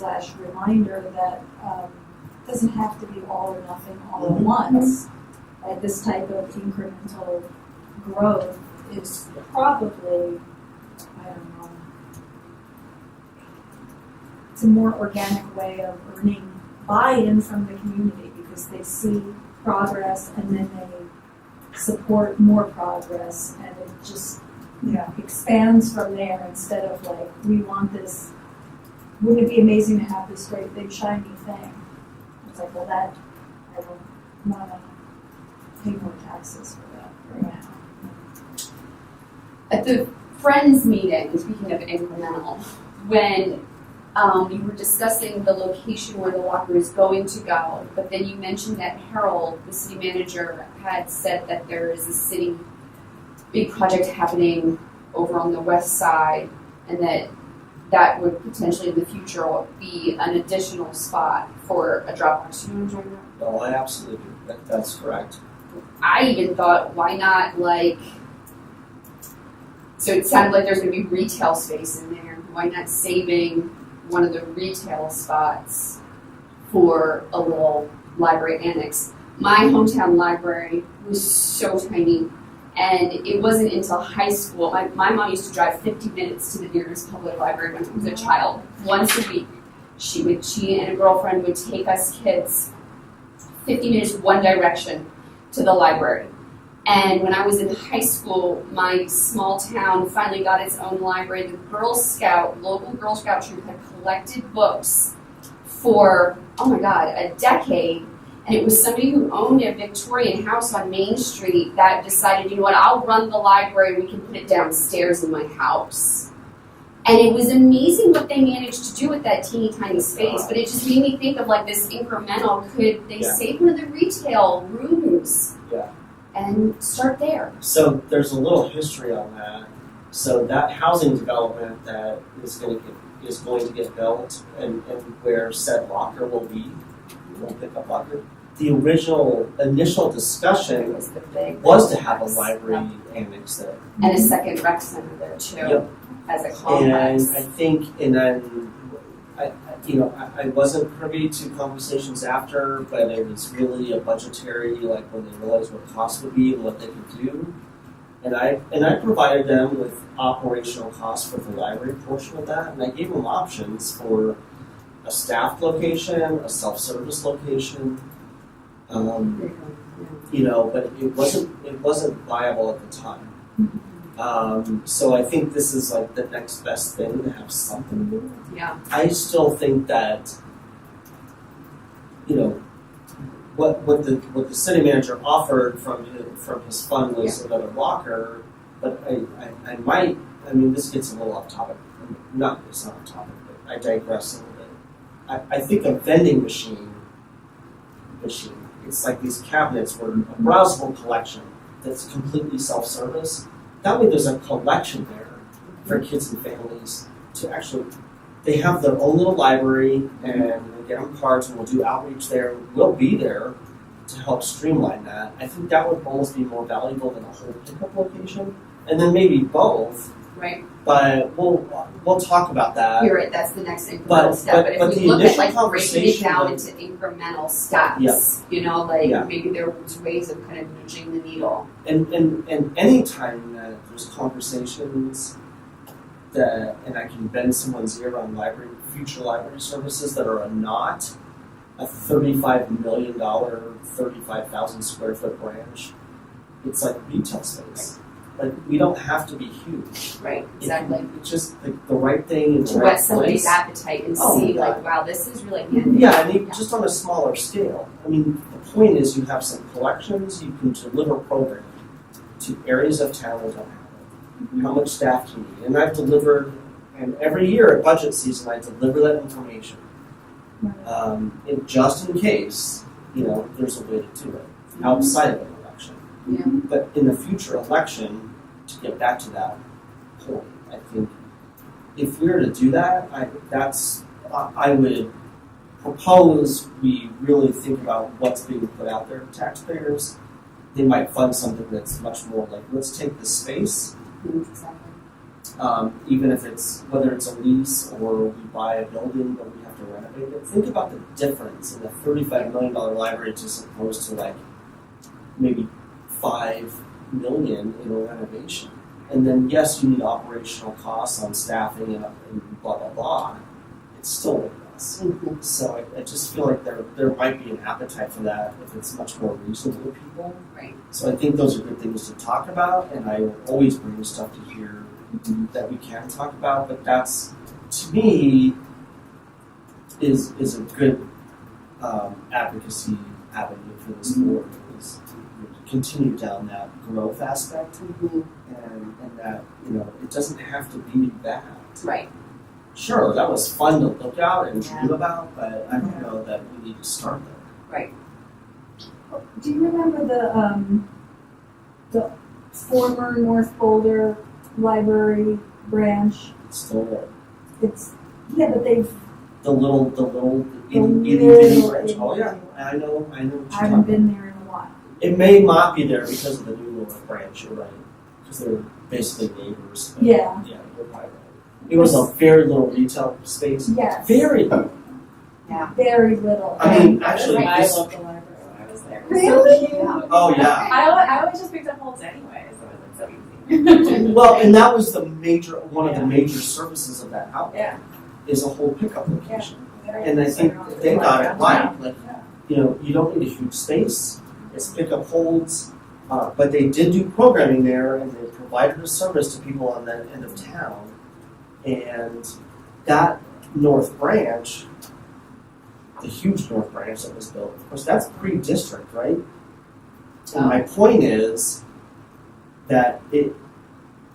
/ reminder that it doesn't have to be all or nothing all at once. This type of incremental growth is probably, I don't know, it's a more organic way of earning buy-in from the community because they see progress and then they support more progress, and it just expands from there instead of like, we want this, wouldn't it be amazing to have this great big shiny thing? It's like, well, that, I don't want to pay more taxes for that right now. At the Friends meeting, speaking of incremental, when you were discussing the location where the locker is going to go, but then you mentioned that Harold, the city manager, had said that there is a big project happening over on the west side, and that would potentially in the future be an additional spot for a Dropbox. You want to join that? No, I absolutely do. That's correct. I even thought, why not so it sounded like there's going to be retail space in there. Why not saving one of the retail spots for a little library annex? My hometown library was so tiny, and it wasn't until high school. My mom used to drive 50 minutes to the nearest public library when I was a child, once a week. She and a girlfriend would take us kids 50 minutes one direction to the library. And when I was in high school, my small town finally got its own library. The local Girl Scout troop had collected books for, oh my God, a decade. And it was somebody who owned a Victorian house on Main Street that decided, you know what, I'll run the library, we can put it downstairs in my house. And it was amazing what they managed to do with that teeny tiny space, but it just made me think of this incremental, could they save one of the retail rooms? Yeah. And start there. So there's a little history on that. So that housing development that is going to get built, and where said locker will be, pickup locker. The initial discussion was to have a library annex there, and a second rec center there too, Yep. as a complex. And I think, I wasn't privy to conversations after, but it was really a budgetary, when they realized what cost would be and what they could do. And I provided them with operational costs for the library portion of that, and I gave them options for a staffed location, a self-service location. You know, but it wasn't viable at the time. So I think this is like the next best thing to have something new. Yeah. I still think that, you know, what the city manager offered from his fund was another locker, but I mean this gets a little off topic. It's not off topic, but I digress a little bit. I think a vending machine, it's like these cabinets where a browsable collection that's completely self-service. That way there's a collection there for kids and families to actually, they have their own little library and they get them cards and we'll do outreach there. We'll be there to help streamline that. I think that would almost be more valuable than a whole pickup location. And then maybe both. Right. But we'll talk about that. You're right, that's the next incremental step. But if we look at like breaking it down into incremental steps, you know, like maybe there's ways of kind of nudging the needle. And any time that there's conversations that, and I can bend someone's ear on future library services that are not a $35 million, 35,000 square foot branch, it's like retail space. Like, we don't have to be huge. Right, exactly. It's just the right thing in the to right whet somebody's place. appetite and see, like, wow, this is really handy. Yeah, I mean, just on a smaller scale. I mean, the point is you have some collections, you can deliver programming to areas of town that don't have it. How much staff do you need? And I've delivered, and every year at budget season, I deliver that information. Just in case, you know, there's a way to do it outside of an election. Yeah. But in the future election, to get back to that point, I think if we were to do that, I would propose we really think about what's being put out there to taxpayers. They might fund something that's much more like, let's take the space, even if it's, whether it's a lease or we buy a building but we have to renovate it. Think about the difference in a $35 million library as opposed to like maybe $5 million in a renovation. And then yes, you need operational costs on staffing and blah blah blah. It's still way less. Mm-hmm. So I just feel like there might be an appetite for that if it's much more reasonable to people. Right. So I think those are good things to talk about, and I will always bring stuff to here that we can talk about. But that's, to me, is a good advocacy avenue for this board. Is to continue down that growth aspect, and that, you know, it doesn't have to be bad. Right. Sure, that was fun to look out and dream about, but I don't know that we need to start there. Right. Do you remember the former North Boulder Library branch? It's still there. But they've. The little itty little bitty branch. itty Oh yeah, bitty one. I know what you're I talking haven't about. been there in a while. It may not be there because of the new North branch. You're right, because they're basically neighbors. But Yeah. Yeah, you're probably right. It was a very little retail space. Yes. Very little. Yeah. Very little. I mean, That was actually, my this, local library when I was there. Really? Yeah. oh yeah. I always just picked up holds anyway, so it was so easy. Well, and that was one of the major services of that outlet. Yeah. Is a whole pickup location. Very And I think concerned. they got it right. Like, Yeah. you know, you don't need a huge space. It's pickup holds, but they did do programming there, and they provided a service to people on that end of town. And that North Branch, the huge North Branch that was built, of course, that's pre-district, right? And my point is that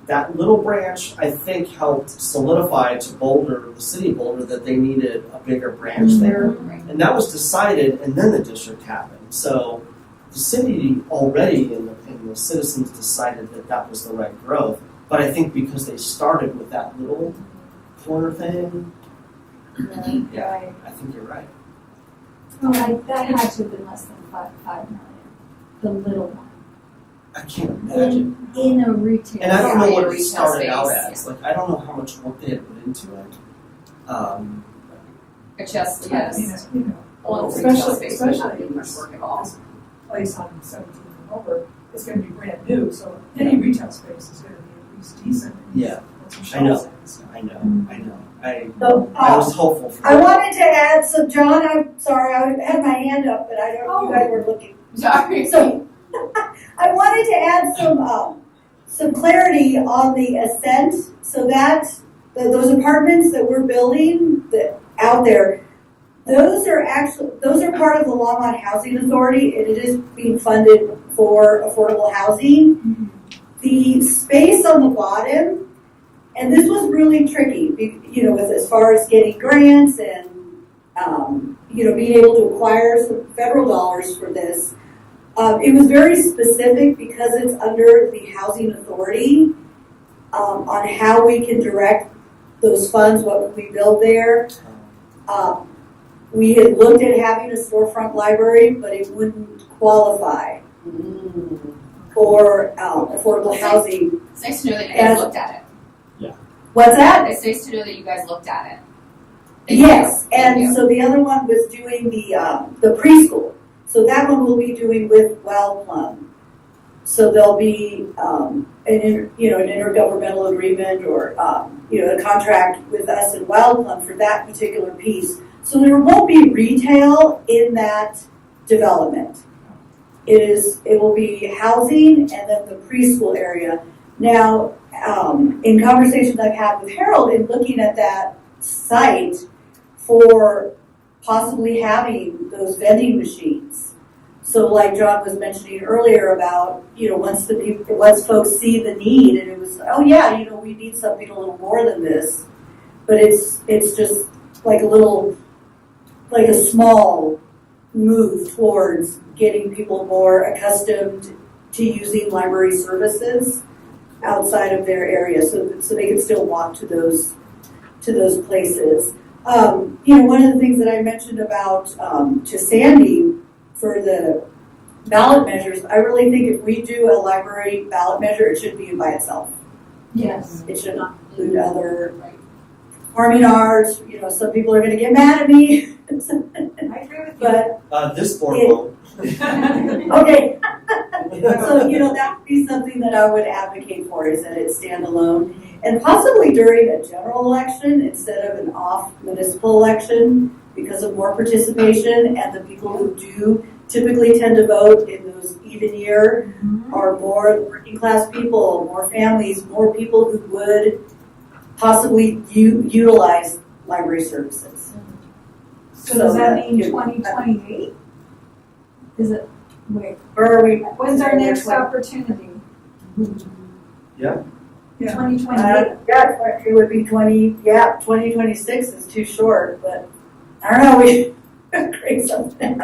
that little branch, I think, helped solidify to Boulder, the city of Boulder, that they needed a bigger branch there. Right. And that was decided, and then the district happened. So the city already and the citizens decided that that was the right growth. But I think because they started with that little corner thing, Right. I think you're right. That had to have been less than $5 million. The little one. I can't imagine. In a retail. And I don't know Yeah, what in it retail started out space, as. Like, I don't know how much work they had put into it. It's just, yes. You know, A little Especially- retail space would not especially be much work at all. place on 17th and over, it's gonna be brand new, so any retail space is gonna be at least decent. Yeah. With some I know. shelves in and stuff. I know. So, I was hopeful for I wanted to add some, John, I'm sorry, I had my hand up, but I don't, you guys were looking. Sorry. So, I wanted to add some clarity on the ascent, so that, those apartments that we're building out there, those are part of the Longmont Housing Authority, and it is being funded for affordable housing. The space on the bottom, and this was really tricky, with as far as getting grants and, being able to acquire some federal dollars for this. It was very specific because it's under the Housing Authority on how we can direct those funds, what can we build there. We had looked at having a storefront library, but it wouldn't qualify for affordable housing. It's nice to know that you guys looked at it. What's that? It's nice to know that you guys looked at it. Yes, Thank you. and so the other one was doing the preschool. So that one we'll be doing with Well Plum. So there'll be an intergovernmental agreement or a contract with us and Well Plum for that particular piece. So there won't be retail in that development. It will be housing and then the preschool area. Now, in conversations I've had with Harold in looking at that site for possibly having those vending machines. So like John was mentioning earlier about, once folks see the need and it was, oh yeah, we need something a little more than this. But it's just like a small move towards getting people more accustomed to using library services outside of their area, so they can still walk to those places. One of the things that I mentioned about to Sandy for the ballot measures, I really think if we do a library ballot measure, it should be by itself. Yes. It should not include other performing arts. Some people are going to get mad at me. I agree with you. But this board won't. okay. So, that would be something that I would advocate for, is that it stand alone. And possibly during a general election instead of an off municipal election, because of more participation, and the people who do typically tend to vote in those even year are more working class people, more families, more people who would possibly utilize library services. So does that mean 2028? Is it, wait, Where are we? when's our next opportunity? Yeah. 2028? Yeah, it would be 2026 is too short, but I don't know, we create something.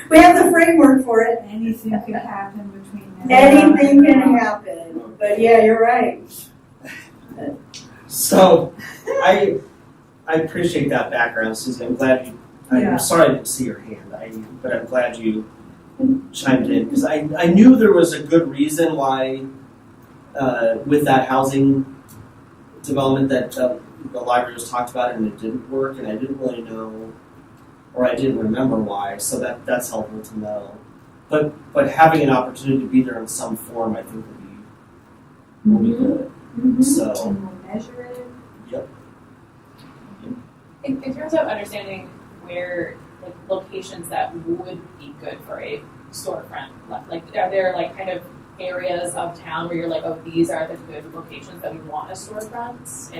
We have the framework for it. Anything could happen between now. Anything can happen, but yeah, you're right. So, I appreciate that background, Susie. I'm glad I'm sorry I didn't see your hand, but I'm glad you chimed in, because I knew there was a good reason why, with that housing development that the library was talked about and it didn't work, and I didn't really know, or I didn't remember why, so that's helpful to know. But having an opportunity to be there in some form, I think will be good. So, And we'll measure it. yep. In terms of understanding where, locations that would be good for a storefront, are there kind of areas of town where you're like, oh, these are the good locations that we want as storefronts?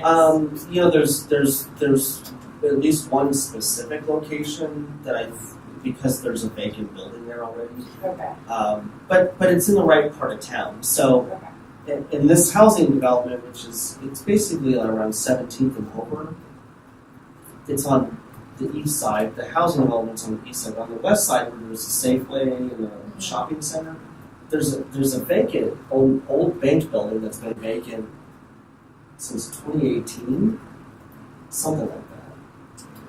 There's at least one specific location that because there's a vacant building there already. Okay. But it's in the right part of town. So in this housing development, it's basically around 17th and Hoover. It's on the east side. The housing development's on the east side. On the west side, where there's a Safeway and a shopping center, there's a vacant old bank building that's been vacant since 2018, something like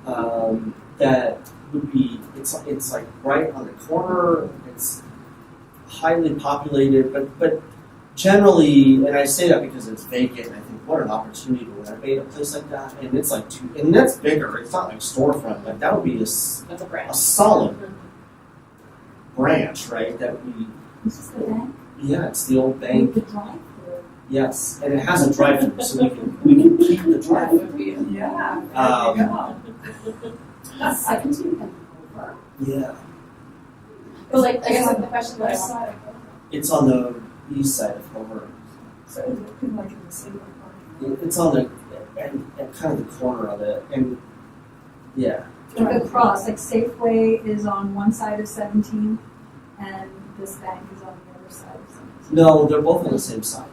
that. That would be it's like right on the corner. It's highly populated, but generally, and I say that because it's vacant. I think what an opportunity to renovate a place like that, and it's and that's bigger. It's not like storefront. Like that would be That's a brand. a solid branch, right? That would be. Is this the bank? Yeah, it's the old bank. With the drive-through. Yes, and it has a drive-through, so we can keep the That drive-through. would be. Yeah, Um, there you go. I can take them over. Yeah, But like, I guess the question that I West want. side of Homer. it's on the east side of Homer. So it's looking like in the same parking It's on the and kind of the corner of it, and yeah, Like across, like Safeway is on one side of 17, and this bank is on the other side of 17. no, they're both on the same side.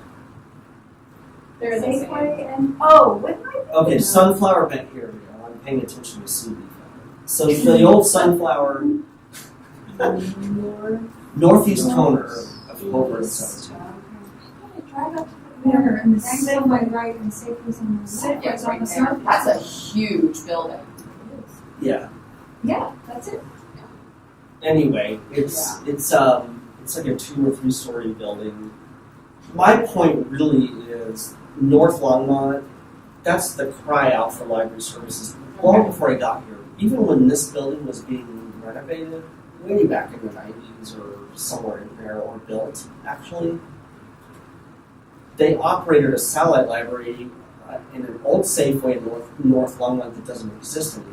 There is a Safeway and, oh, what am I thinking Okay, of? Sunflower Bank. Here we go. I'm paying attention to CD. So the old Sunflower northeast corner of Homer and 17. Drive up to the corner and the bank's on my right and Safeway's on the left. Yeah, It's right on the there. south. That's a huge building. Yeah. Yeah, that's it. Anyway, it's like a 2 or 3 story building. My point really is North Longmont. That's the cry out for library services. Long before I got here, even when this building was being renovated, way back in the 90s or somewhere in there, or built actually, they operated a satellite library in an old Safeway in North Longmont that doesn't exist anymore.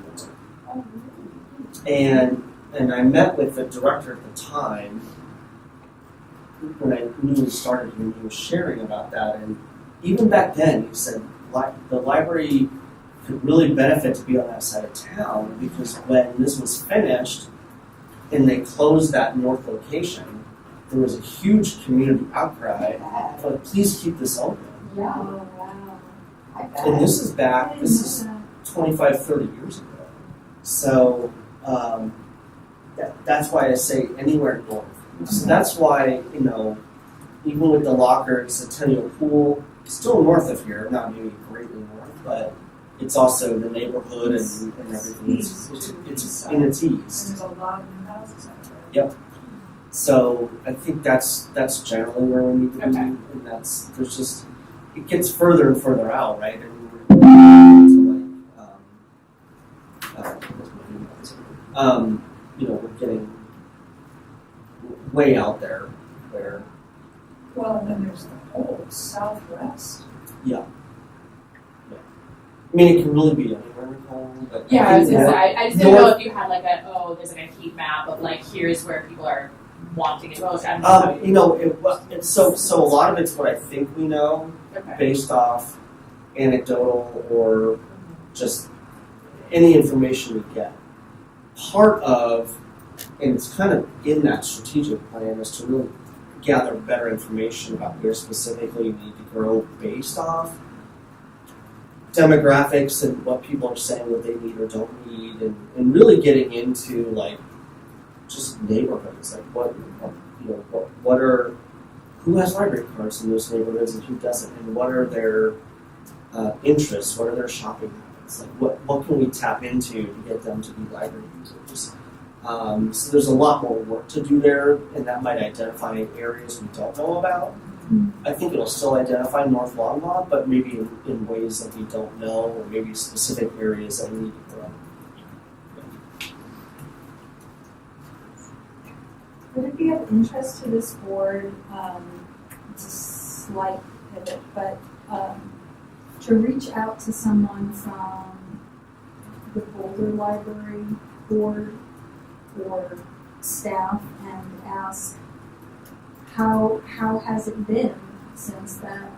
And I met with the director at the time when I newly started, and he was sharing about that. And even back then, he said the library could really benefit to be on that side of town, because when this was finished and they closed that north location, there was a huge community outcry. But please keep this open. Yeah. Oh, wow. I bet. And this is I back. didn't This know is that. 25, 30 years ago. So that's why I say anywhere north. So that's why, even with the locker, Centennial Pool, still north of here, not maybe greatly north, but it's also the neighborhood and everything. It's in its east. And there's a lot of new houses out there. Yep. So I think that's generally where we need to be, Okay. and it gets further and further out, right? And we're getting way out there where, Well, and then there's the whole southwest. I mean, it can really be anywhere we call, but Yeah, I was gonna north- say, I just didn't know if you had like there's like a heat map of like, here's where people are wanting it most. I don't know. It's so a lot of it's what I think we know, Okay. based off anecdotal or just any information we get. Part of, and it's kind of in that strategic plan, is to really gather better information about where specifically we need to grow based off demographics and what people are saying what they need or don't need, and really getting into like just neighborhoods, like who has library cards in those neighborhoods and who doesn't, and what are their interests, what are their shopping habits, like what can we tap into to get them to be library users. So there's a lot more work to do there, and that might identify areas we don't know about. I think it'll still identify North Longmont, but maybe in ways that we don't know, or maybe specific areas that we need to grow. Would it be of interest to this board, it's a slight pivot, but to reach out to someone from the Boulder Library Board or staff and ask how has it been since that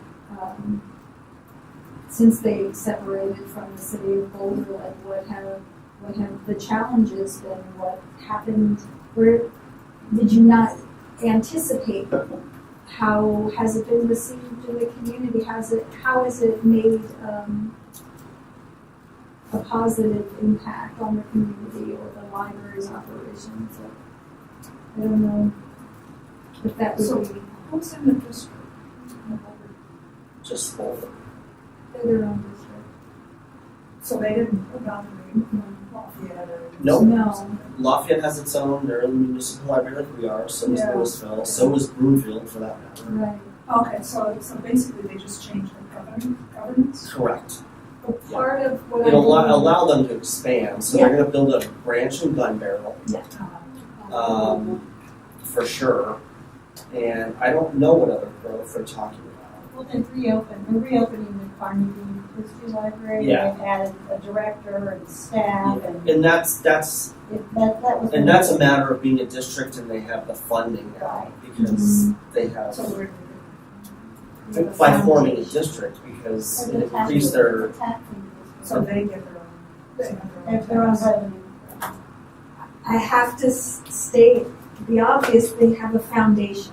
since they separated from the city of Boulder? Like what have the challenges been? What happened? Where did you not anticipate? How has it been received in the community? How has it made a positive impact on the community or the library's operations? I don't know if that would be What's in the district? Just Boulder. their own district. So they didn't put on the Lafayette or? Nope. No. Lafayette has its own, they're a municipal library like we are, so is Yeah. Louisville, so is Broomfield for that matter. Right. Okay, so basically they just changed the governance? Correct. But part of what It'll I allow them to expand, so they're gonna build a branch in Gun Barrel, for sure. and I don't know what other growth they're talking about. Well, we're reopening the Carnegie History Library. Yeah. They've added a director and staff and And that's that was. and that's a matter of being a district and they have the funding now because they have So we're. by forming a district because it increased their So they get their own. They have Their own revenue. I have to state the obvious, they have a foundation.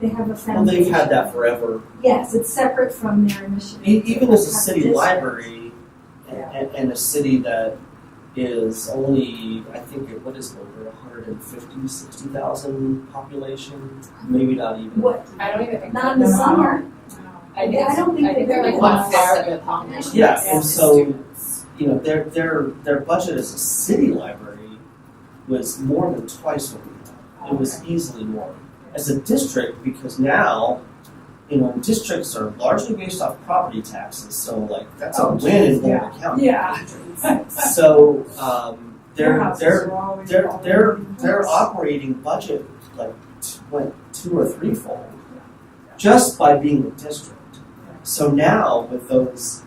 They have a well foundation. they've had that forever. Yes, it's separate from their initiative. Even as a Have city district. library and a city that is only, I think, what is it, over 150, 60,000 population? Maybe not even. What, I don't even think. not in the summer? I think, I don't think I think they're they're like gonna- 1/4 of the population. Yeah, Yeah. and so, you know, their budget as a city library was more than twice what we had. It was easily more. As a district, because now, you know, districts are largely based off property taxes, so like that's a win in Boulder County. Yeah. So Their they're houses they're are always their all their over the their place. operating budget like went 2 or 3-fold just by being a district. So now with those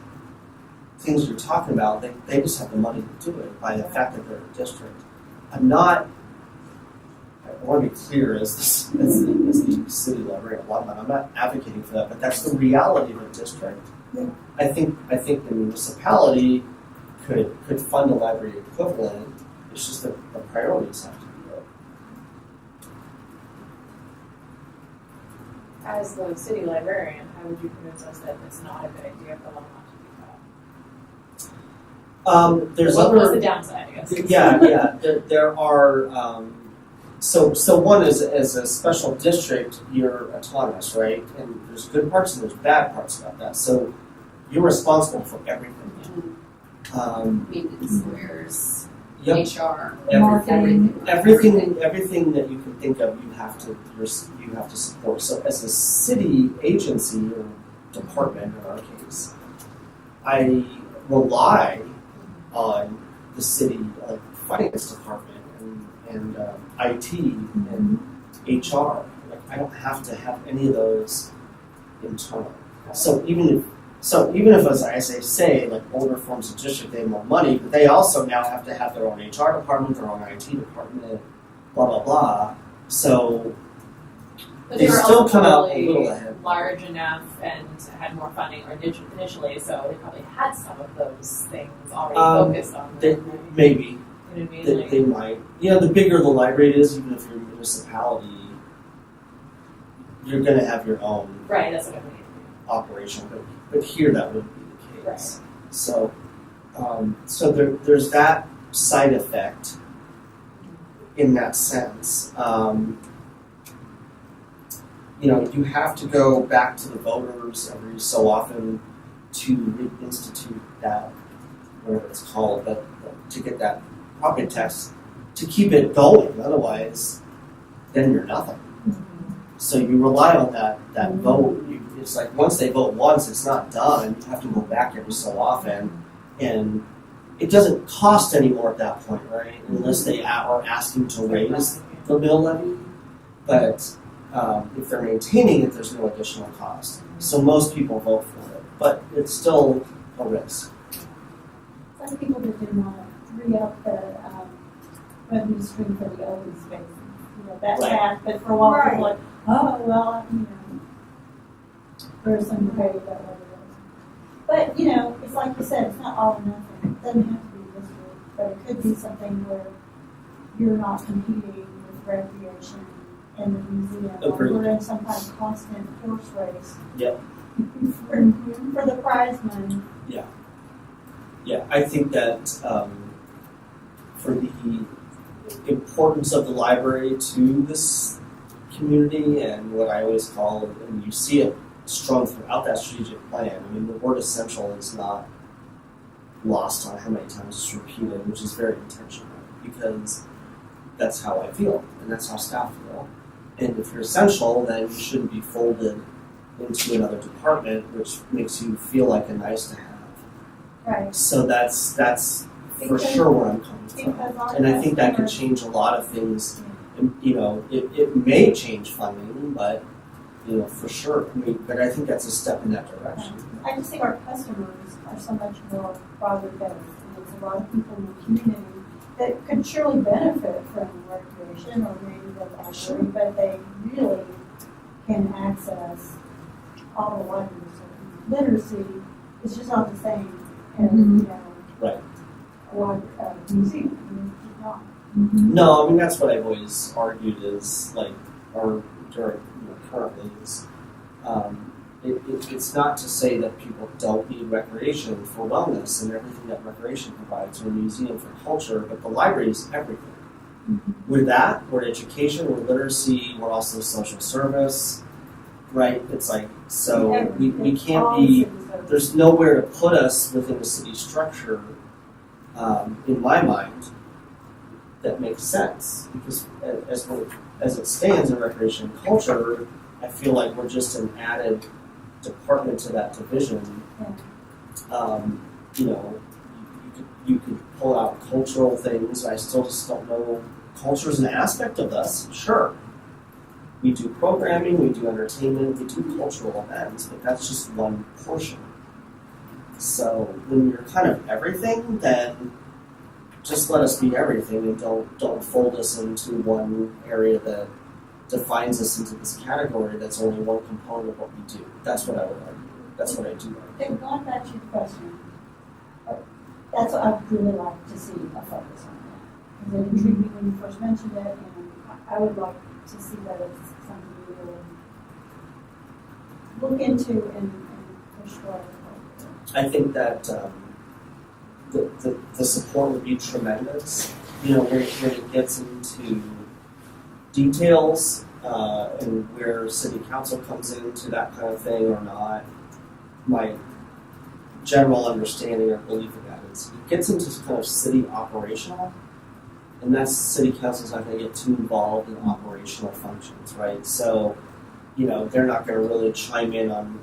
things you're talking about, they just have the money to do it by the fact that they're a district. I want to be clear as the city library of Longmont, I'm not advocating for that, but that's the reality of a district. Yeah. I think the municipality could fund a library equivalent. It's just that the priorities have to be there. As the city librarian, how would you convince us that it's not a good idea for Longmont to do that? There's What's other the downside, I guess? yeah. There are so one is as a special district you're autonomous, right? And there's good parts and there's bad parts about that. So you're responsible for everything. Maintenance, lawyers, Yep. HR, Everything. everything. Everything that you can think of, you have to support. So as a city agency or department in our case, I rely on the city finance department and IT and HR. Like I don't have to have any of those internal. So even if as I say like Boulder forms a district, they have more money, but they also now have to have their own HR department, their own IT department, blah blah blah. So But they they were still also come out a probably little ahead. large enough and had more funding initially, so they probably had some of those things already focused on They, them. maybe You know what I mean? they, Like, they might. Yeah, the bigger the library is, even if you're a municipality, you're going to have your own right, that's what I mean. operation. But here that wouldn't be the case. So there's that side effect in that sense. You have to go back to the voters every so often to reinstitute that, whatever it's called, but to get that property tax to keep it going. Otherwise, then you're nothing. So you rely on that vote. It's like once they vote once, it's not done. You have to go back every so often, and it doesn't cost any more at that point, right? Unless they are asking to raise the mill levy. But if they're maintaining it, there's no additional cost. So most people vote for it, but it's still a risk. Some people that didn't want to re-up the revenue stream for the open space. That Right. path, but for a while people Right. like, oh, well, there's some debate about what it is. But, it's like you said, it's not all or nothing. It doesn't have to be this way, but it could be something where you're not competing with recreation and the museum. Or Agreed. we're in some kind of constant horse race. Yep. for the prize money. Yeah, I think that for the importance of the library to this community and what I always call, and you see it strung throughout that strategic plan. I mean, the word essential is not lost on how many times it's repeated, which is very intentional because that's how I feel and that's how staff feel. And if you're essential, then you shouldn't be folded into another department, which makes you feel like a nice to have. Right. So that's for Because- sure where I'm coming from. Because our And I think that could customers- change a lot of things And, it may change funding, but, for sure. I mean, but I think that's a step in that direction. I just think our customers are so much more broadly based, and there's a lot of people in the community that could surely benefit from recreation or maybe the library, but they really can access all the libraries. So literacy is just not the same as, Right. a museum. I mean, it's not. No, I mean, that's what I've always argued is, currently is, it's not to say that people don't need recreation for wellness and everything that recreation provides, or a museum for culture, but the library is everything. We're that, we're education, we're literacy, we're also social service, right? It's like, so we can't be, there's nowhere to put us within the city structure, in my mind, that makes sense. Because as it stands in recreation and culture, I feel like we're just an added department to that division. You could pull out cultural things. I still just don't know. Culture is an aspect of us, sure. We do programming, we do entertainment, we do cultural events, but that's just one portion. So when you're kind of everything, then just let us be everything, and don't fold us into one area that defines us into this category that's only one component of what we do. That's what I would argue. That's what I do argue. Then going back to your question, that's what I'd really like to see a focus on that. Because it intrigued me when you first mentioned it, and I would like to see that it's something we really look into and push forward. I think that the support would be tremendous. When it gets into details and where city council comes into that kind of thing or not, my general understanding or belief of that is it gets into kind of city operational, and that's city council's not going to get too involved in operational functions, right? So, they're not going to really chime in on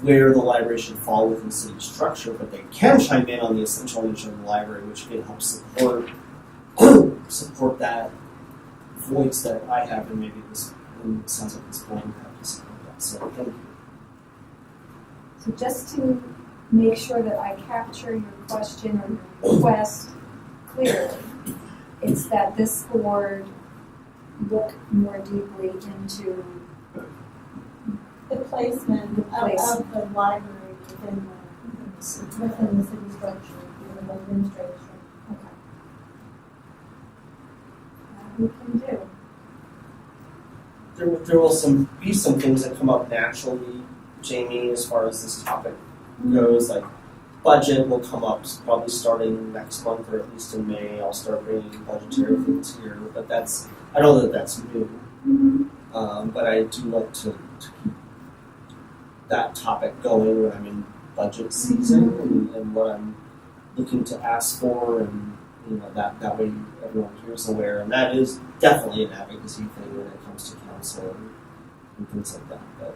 where the library should fall within city structure, but they can chime in on the essential nature of the library, which can help support that voice that I have, and maybe this sounds like this point have to support that. So thank you. So just to make sure that I capture your question or your request clearly, it's that this board look more deeply into The placement of the library within the city structure, within the administration. okay. That we can do. There will be some things that come up naturally, Jamie, as far as this topic goes. Like budget will come up probably starting next month, or at least in May. I'll start bringing budgetary things here, but I know that that's new. But I do like to keep that topic going when I'm in budget season and what I'm looking to ask for, and that way everyone here is aware. And that is definitely an advocacy thing when it comes to council and things like that. But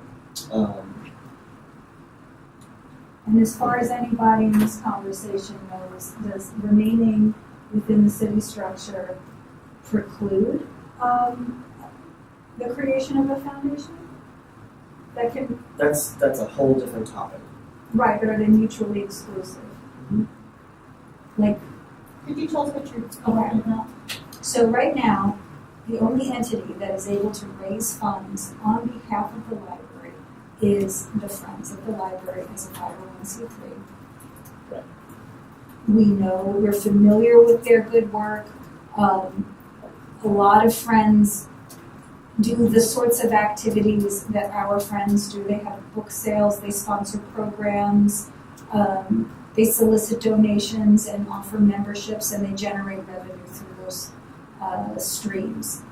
And as far as anybody in this conversation knows, does remaining within the city structure preclude the creation of a foundation? That can. That's a whole different topic. Right, but are they mutually exclusive? Like, Could you tell us what you're talking about? so right now, the only entity that is able to raise funds on behalf of the library is the Friends of the Library as a 501c3. Right. We know, we're familiar with their good work. A lot of friends do the sorts of activities that our friends do. They have book sales, they sponsor programs, they solicit donations and offer memberships, and they generate revenue through those streams.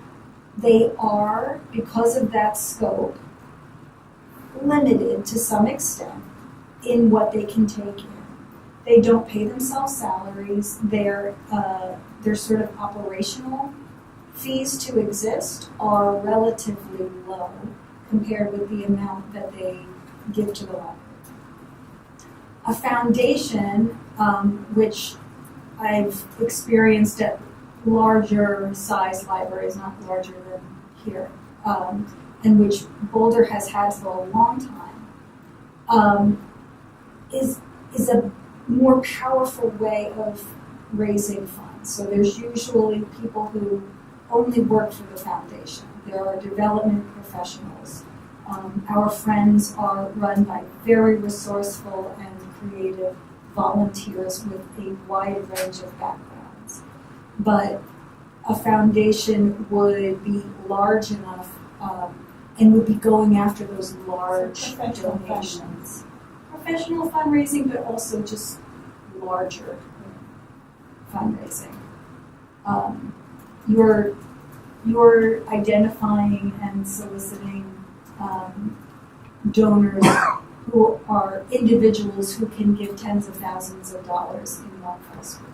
They are, because of that scope, limited to some extent in what they can take in. They don't pay themselves salaries. Their sort of operational fees to exist are relatively low compared with the amount that they give to the library. A foundation, which I've experienced at larger size libraries, not larger than here, and which Boulder has had for a long time, is a more powerful way of raising funds. So there's usually people who only work for the foundation. There are development professionals. Our friends are run by very resourceful and creative volunteers with a wide range of backgrounds. But a foundation would be large enough and would be going after those large Professional donations. Professional fundraising, but also just larger fundraising. You're identifying and soliciting donors who are individuals who can give tens of thousands of dollars in one fell swoop.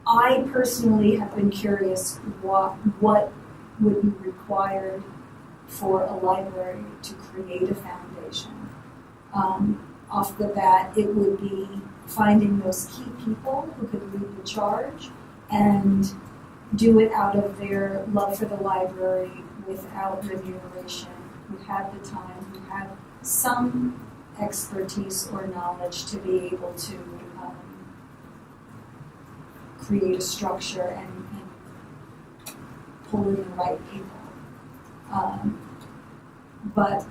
I personally have been curious what would be required for a library to create a foundation. Off the bat, it would be finding those key people who could lead the charge and do it out of their love for the library without remuneration, who have the time, who have some expertise or knowledge to be able to create a structure and pull in the right people. But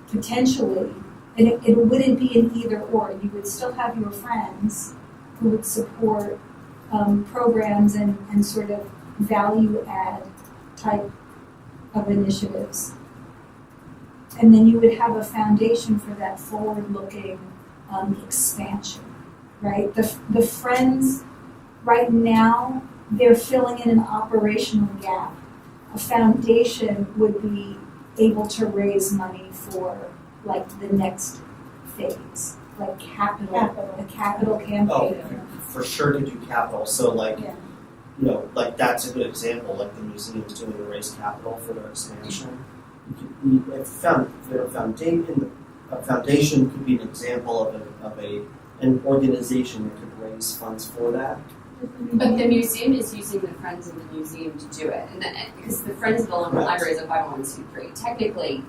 potentially, and it wouldn't be an either or. You would still have your friends who would support programs and sort of value add type of initiatives. And then you would have a foundation for that forward-looking expansion, right? The friends right now, they're filling in an operational gap. A foundation would be able to raise money for like the next phase, like a capital campaign. Oh, for sure to do capital. So like, Yeah. you know, like that's a good example. Like the museum's doing to raise capital for their expansion. A foundation could be an example of an organization that could raise funds for that. But the museum is using the Friends of the Museum to do it, and because the Friends of the Longmont Right. Library is a 501c3, technically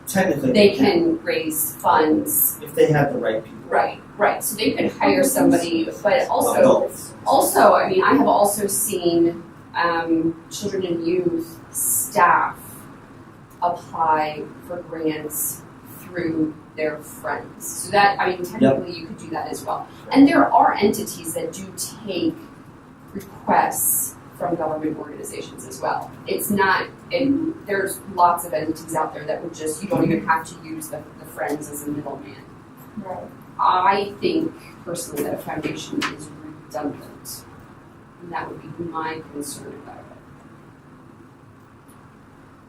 Technically, they can raise funds. if they have the right people. Right. So they could hire somebody, but also, I mean, I have also seen children and youth staff apply for grants through their friends. So that, I mean, technically you could do that as well. And there are entities that do take requests from government organizations as well. It's not, there's lots of entities out there that would just, you don't even have to use the friends as a middleman. Right. I think personally that a foundation is redundant. And that would be my concern about it.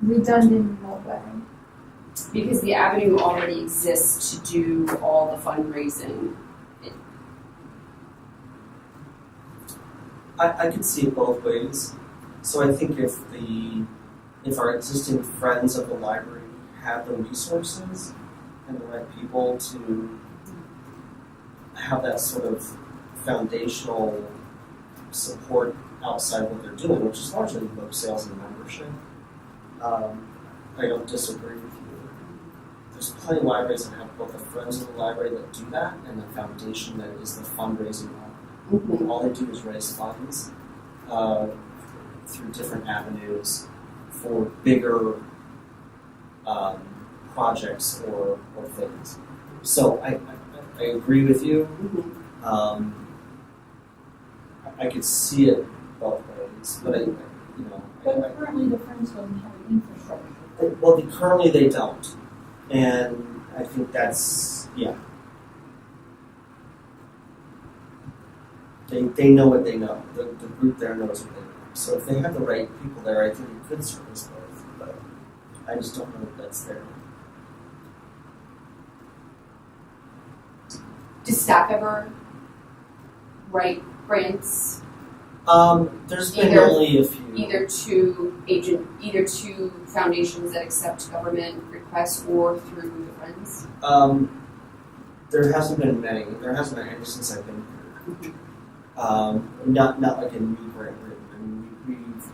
Redundant in what way? Because the avenue already exists to do all the fundraising. I could see it both ways. So I think if our existing friends of the library have the resources and the right people to have that sort of foundational support outside what they're doing, which is largely book sales and membership, I don't disagree with you. There's plenty of libraries that have both the friends of the library that do that and the foundation that is the fundraising arm. Mm-hmm. All they do is raise funds through different avenues for bigger projects or things. So I agree with you. Mm-hmm. I could see it both ways, but But currently the Friends doesn't have an infrastructure. well, currently they don't, and I think that's They know what they know. The group there knows what they know. So if they have the right people there, I think it could service both. But I just don't know if that's there. Does staff ever write grants There's been Either- only a few. either to foundations that accept government requests or through the friends? there hasn't been many. There hasn't been any since I've been here. Not like a new grant written. I mean, we've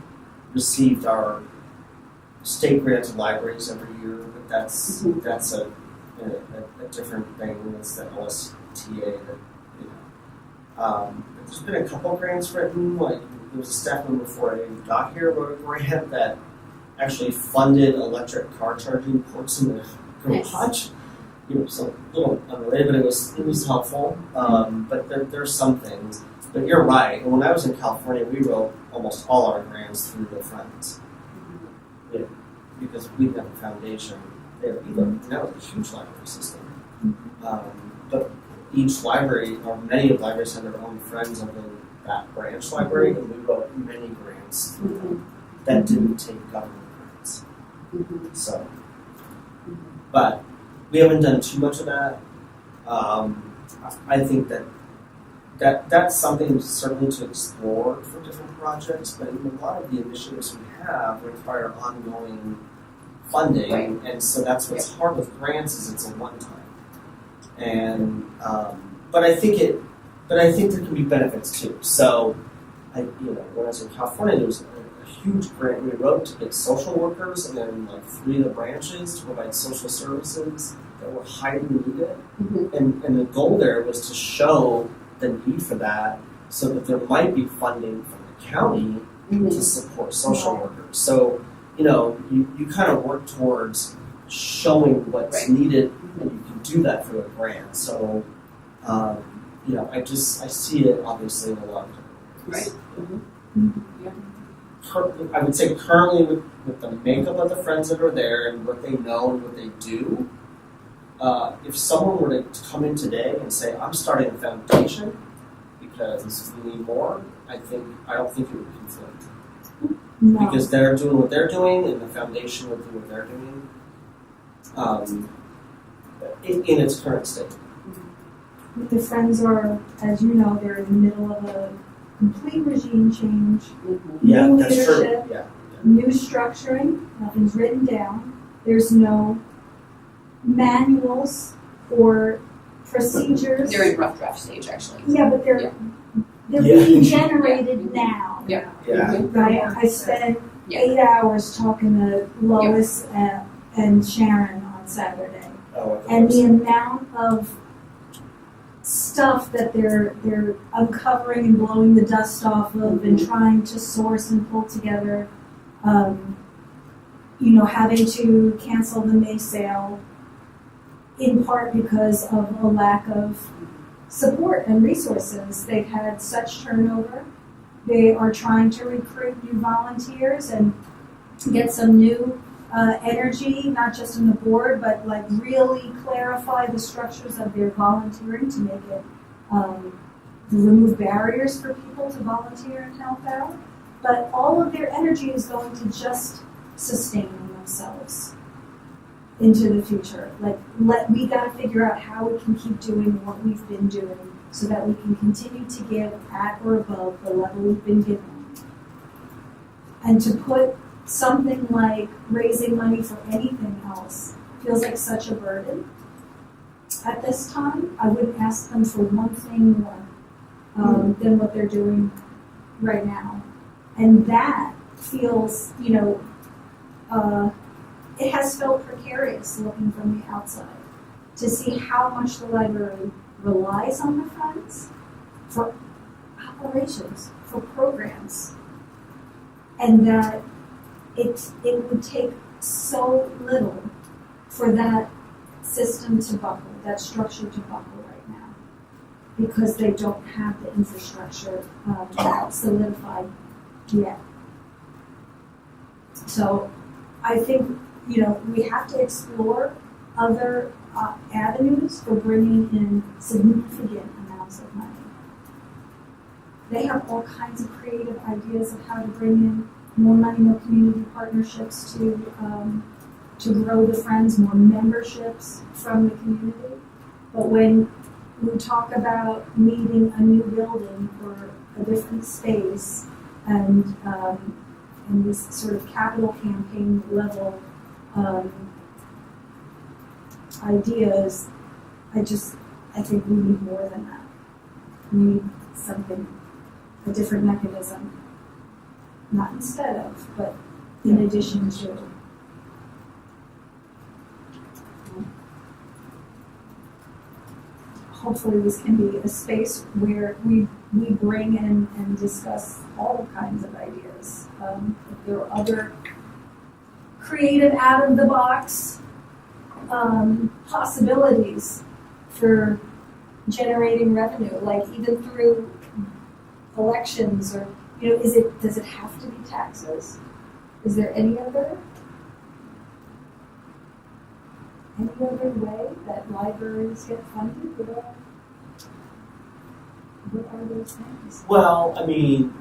received our state granted libraries every year, but that's a different thing. That's the LSTA that but there's been a couple grants written. Like there was a staff member before I even got here wrote a grant that actually funded electric car charging ports in the garage. So a little unrelated, but it was helpful. But there's some things. But you're right. And when I was in California, we wrote almost all our grants through the Friends. Yeah, because we have a foundation there. That was a huge library system. But each library, or many of the libraries, had their own friends within that branch library, and we wrote many grants through them that didn't take government grants. So, but we haven't done too much of that. I think that's something certainly to explore for different projects, but a lot of the initiatives we have require ongoing funding, and so that's what's hard with grants is it's a one-time. And but I think there can be benefits too. So when I was in California, there was a huge grant we wrote to get social workers and then like 3 of the branches to provide social services that were highly needed. And the goal there was to show the need for that so that there might be funding from the county to support social workers. So, you kind of work towards showing what's needed, and you can do that through a grant. So, I see it obviously in a lot of different ways. Right. I would say currently with the makeup of the friends that are there and what they know and what they do, if someone were to come in today and say, I'm starting a foundation because we need more, I don't think it would conflict. No. Because they're doing what they're doing and the foundation would do what they're doing in its current state. The Friends are, as you know, they're in the middle of a complete regime change, Yeah, new that's true. leadership, Yeah. new structuring, nothing's written down. There's no manuals or procedures. They're in rough draft stage, actually. Yeah, but they're Yeah. being generated now. Yeah. Yeah. Right? I spent Yeah. 8 hours talking to Lois and Sharon on Saturday. Oh, And the amount of stuff that they're uncovering and blowing the dust off of and trying to source and pull together, having to cancel the May sale in part because of a lack of support and resources. They've had such turnover. They are trying to recruit new volunteers and get some new energy, not just in the board, but like really clarify the structures of their volunteering to make it remove barriers for people to volunteer and help out. But all of their energy is going to just sustaining themselves into the future. We got to figure out how we can keep doing what we've been doing so that we can continue to give at or above the level we've been given. And to put something like raising money for anything else feels like such a burden. At this time, I wouldn't ask them for one thing more than what they're doing right now. And that feels, it has felt precarious looking from the outside to see how much the library relies on the funds for operations, for programs, and that it would take so little for that system to buckle, that structure to buckle right now, because they don't have the infrastructure solidified yet. So I think, we have to explore other avenues for bringing in significant amounts of money. They have all kinds of creative ideas of how to bring in more money, more community partnerships to grow the Friends, more memberships from the community. But when we talk about needing a new building for a different space and this sort of capital campaign level ideas, I think we need more than that. We need something, a different mechanism, not instead of, but in addition to. Hopefully this can be a space where we bring in and discuss all kinds of ideas. If there are other creative out-of-the-box possibilities for generating revenue, like even through elections, or does it have to be taxes? Is there any other way that libraries get funded? What are those things? Well, I mean,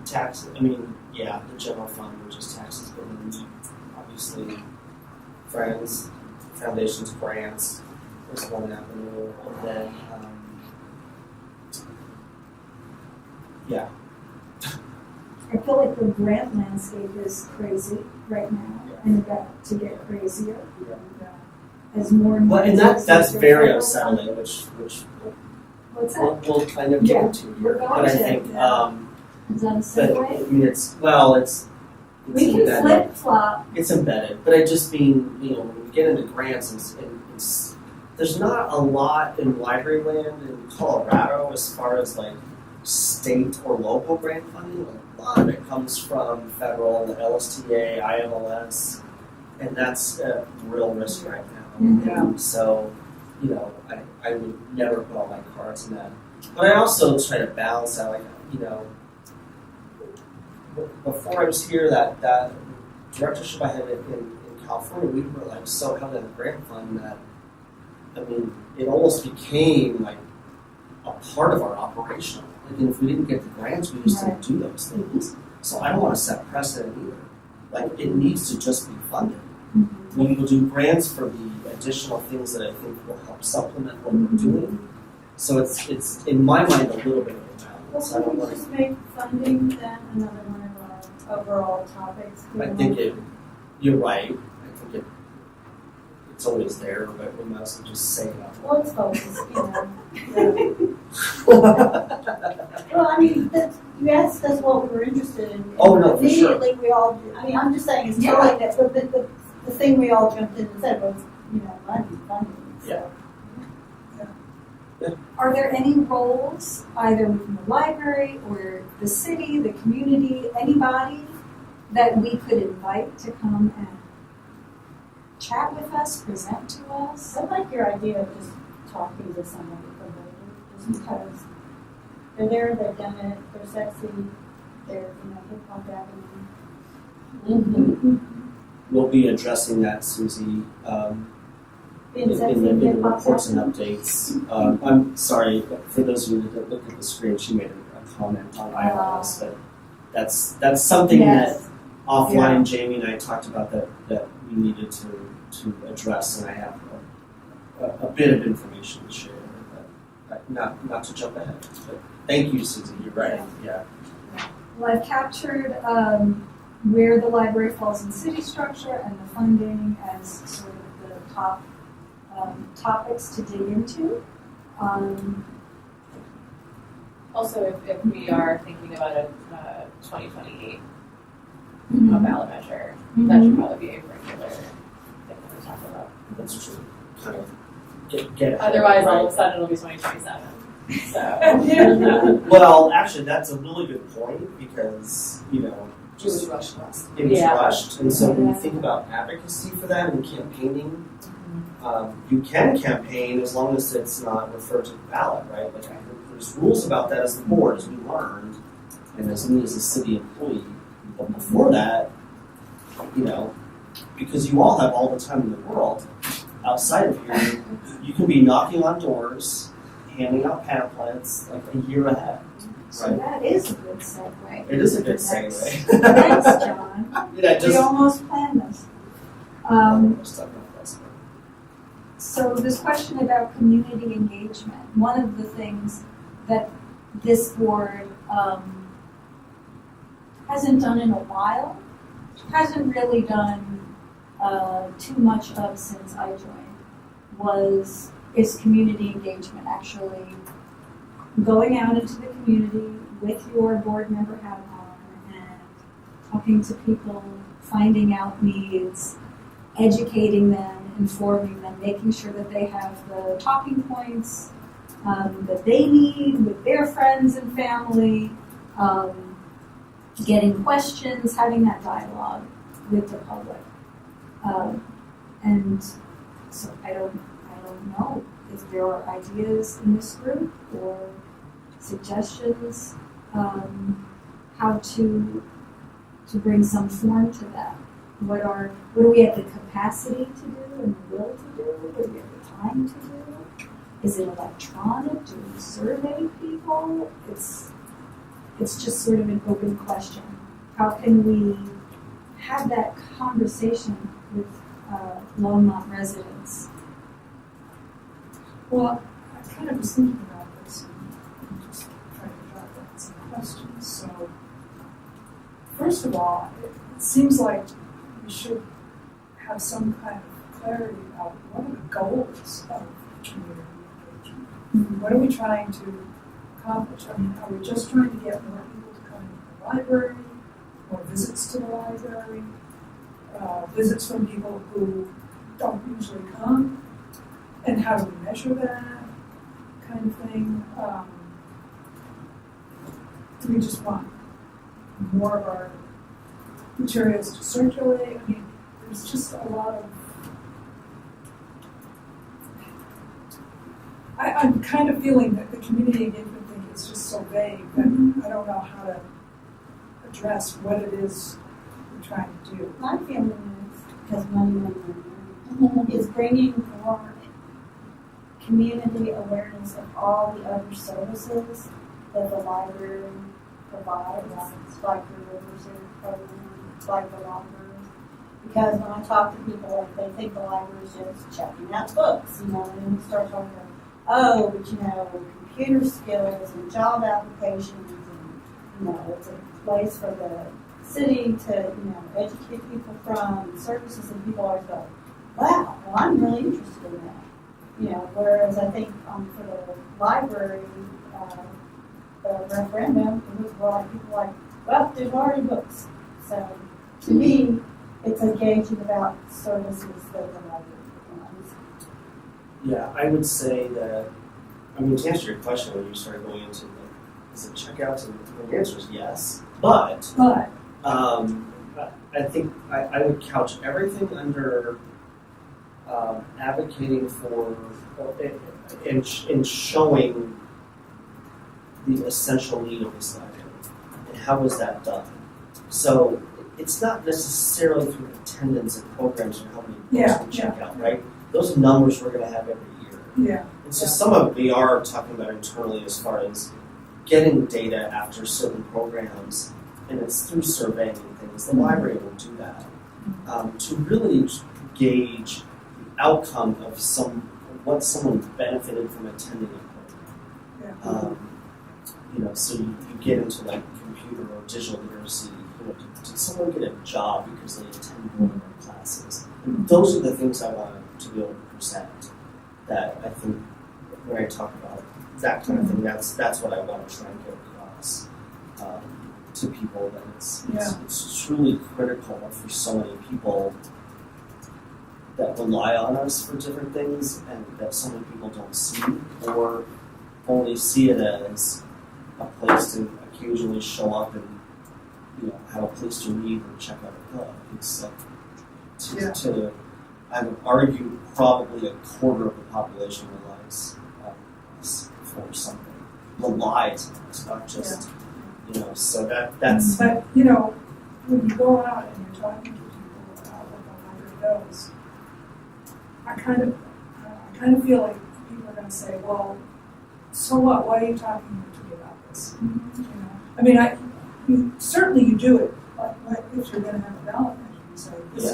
yeah, the general fund, which is taxes, but then obviously friends, foundations, grants, is one avenue, and then, yeah. I feel like the grant landscape is crazy right now, and about to get crazier as more and more. Well, and that's very unsettling, which What's that? we'll kind of get into we're here. going But I to, think, Is that a but segue? I mean, it's We can embedded. flip flop. It's embedded, but I just mean, when we get into grants, there's not a lot in library land in Colorado as far as like state or local grant funding. A lot of it comes from federal, the LSTA, IMLS, and that's a real risk right now. Yeah. So, I would never put all my cards in that. But I also try to balance out, before I was here, that directorship I had in California, we were like so held in the grant fund that, it almost became like a part of our operation. Like, and if we didn't get the grants, we just didn't do those things. So I don't want to set precedent either. Like, it needs to just be funded. We will do grants for the additional things that I think will help supplement what we're doing. So it's in my mind a little bit of a balance. I Well, don't can we want just make funding then another one of our overall topics? I think you're right. I think it's always there, but we might as well just say it out loud. Well, it's focused, Well, you asked us what we were interested in. Oh, no, for sure. Immediately, we all, I'm just saying, it's totally, that the thing we all jumped in and said was, funding, so. Are there any roles, either within the library or the city, the community, anybody that we could invite to come and chat with us, present to us? I like your idea of just talking to somebody from just because they're there, they've done it, they're sexy, they're, hip hop avenue. We'll be addressing that, Susie, Being in sexy the and hip hop reports and avenue. updates. I'm sorry, for those of you that didn't look at the screen, she made a comment on iOS, but that's something that offline Jamie and I talked about that we needed to address, and I have a bit of information to share. But not to jump ahead, but thank you, Susie. You're right. Yeah. Well, I've captured where the library falls in city structure and the funding as sort of the top topics to dig into. Also, if we are thinking about a 2028 ballot measure, that should probably be a regular thing that we talk about. That's true. Kind of get ahead, Otherwise, right? all of a sudden, it'll be 2027. So. Well, actually, that's a really good point because, It was rushed last. it was Yeah. rushed. And so when you think about advocacy for that and campaigning, you can campaign as long as it's not referred to the ballot, right? Like, there's rules about that as the board, as we learned, and as me as a city employee. But before that, because you all have all the time in the world, outside of here, you can be knocking on doors, handing out pamphlets like a year ahead. So that is a good segue. It is a good Thanks, segue. John. Yeah, We almost planned this. So this question about community engagement, one of the things that this board hasn't done in a while, hasn't really done too much of since I joined, was is community engagement, actually going out into the community with your board member hat on and talking to people, finding out needs, educating them, informing them, making sure that they have the talking points that they need with their friends and family, getting questions, having that dialogue with the public. And so I don't know if there are ideas in this group or suggestions how to bring some form to that. What do we have the capacity to do and the will to do? What do we have the time to do? Is it electronic? Do we survey people? It's just sort of an open question. How can we have that conversation with Longmont residents? Well, I kind of was thinking about this and just trying to jot down some questions. So, first of all, it seems like we should have some kind of clarity about what are the goals of community engagement. Mm-hmm. What are we trying to accomplish? I mean, are we just trying to get more people to come into the library, more visits to the library, visits from people who don't usually come? And how do we measure that kind of thing? Do we just want more of our materials to circulate? I mean, there's just a lot of... I'm kind of feeling that the community engagement thing is just so vague that I don't know how to address what it is we're trying to do. My feeling is, because money, is bringing more community awareness of all the other services that the library provides, like the River Center program, like the library. Because when I talk to people, they think the library is just checking out books, and then we start talking about, oh, but computer skills and job applications, and it's a place for the city to, educate people from, and services, and people always go, wow, well, I'm really interested in that. Whereas I think for the library, the referendum, it was a lot of people like, well, there's already books. So to me, it's engaging about services that the library provides. Yeah, I would say that, to answer your question when you started going into, is it checkouts? And the answer is yes. But I think I would couch everything under advocating for and showing the essential need of this library. And how is that done? So it's not necessarily through attendance and programs or how many books we check out, right? Those numbers we're going to have every year. Yeah. And so some of it we are talking about internally as far as getting data after certain programs, and it's through surveying and things. The library will do that to really gauge the outcome of what someone benefited from attending a program. So you get into like computer or digital literacy. Did someone get a job because they attended one of our classes? And those are the things I want to be able to present. That I think when I talk about that kind of thing, that's what I want to try and get across to people. That it's truly critical for so many people that rely on us for different things, and that so many people don't see or only see it as a place to occasionally show up and have a place to read or check out a book. It's like I would argue probably a quarter of the population relies on us for something. Relies on us, not just So that's. But when you go out and you're talking to people about what the library does, I kind of feel like people are going to say, well, so what? Why are you talking to me about this? Certainly you do it, like if you're going to have a ballot measure, you say, this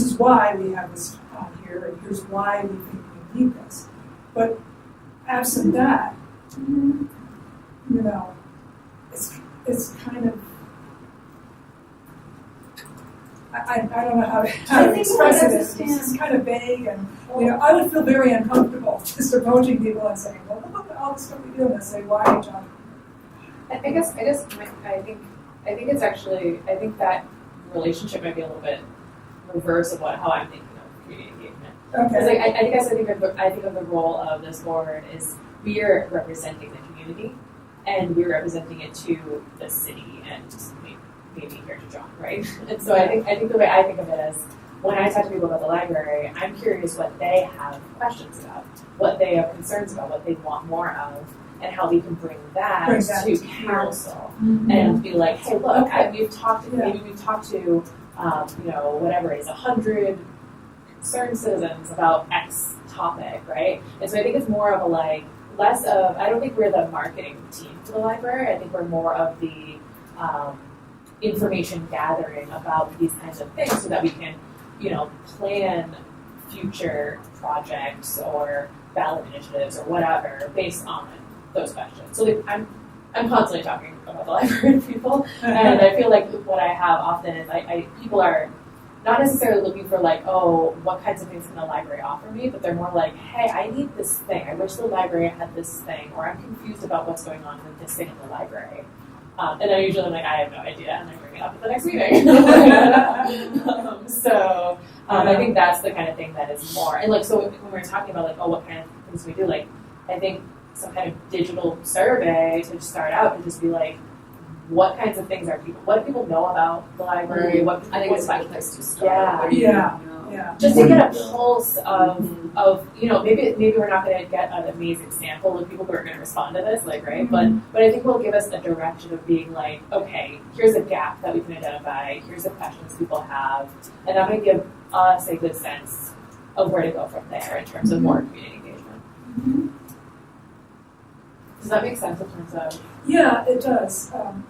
is why we have this on here, and here's why we think we need this. But absent that, it's kind of, I don't know how I to think express I it. It's understand. just kind of vague, and I would feel very uncomfortable just approaching people and saying, "Well, look at all the stuff we do," and they say, "Why are you talking?" I guess I think it's actually I think that relationship might be a little bit reverse of how I'm thinking of community engagement. Because Okay. I think of the role of this board is we are representing the community, and we're representing it to the city and maybe here to John, right? And so I think the way I think of it is when I talk to people about the library, I'm curious what they have questions about, what they have concerns about, what they want more of, and how we can bring that to council and be like, hey, look, we've talked to whatever it is, 100 concerned citizens about X topic, right? And so I think it's more of a less of, I don't think we're the marketing team for the library. I think we're more of the information gathering about these kinds of things so that we can, plan future projects or ballot initiatives or whatever based on those questions. So I'm constantly talking about the library to people, and I feel like what I have often is people are not necessarily looking for what kinds of things can the library offer me, but they're more like, hey, I need this thing. I wish the library had this thing, or I'm confused about what's going on with this thing in the library. And then usually I'm like, I have no idea, and I bring it up at the next meeting. I think that's the kind of thing that is more, and so when we're talking about what kind of things we do, I think some kind of digital survey to start out and just be what kinds of things what do people know about the library? I think it's a good place to start. Yeah. What do you Yeah. know? Yeah. Just to get a pulse of maybe we're not going to get an amazing sample of people who are going to respond to this, right? But I think will give us a direction of being okay, here's a gap that we can identify. Here's the questions people have, and that might give us a good sense of where to go from there in terms of more community engagement. Mm-hmm. Does that make sense in terms of? Yeah, it does. I'm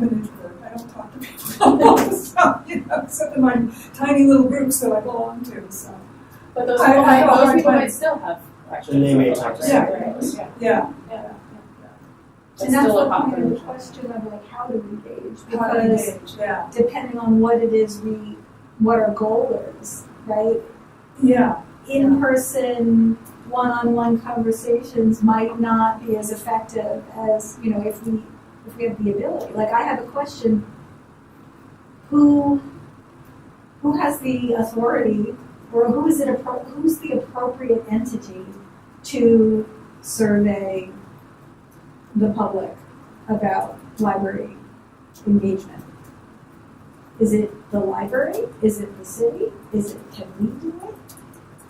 an introvert. I don't talk to people all the time, except in my tiny little groups that I belong to. So. But those I people, have a those hard people time. might still have questions. And they may about talk to the somebody library. else. Yeah. That's And that's still a the point of the population. question of how to engage, How to because engage, yeah. depending on what it is what our goal is, right? Yeah. In-person, one-on-one conversations might not be as effective as, if we have the ability. I have a question, who has the authority, or who's the appropriate entity to survey the public about library engagement? Is it the library? Is it the city? Can we do it?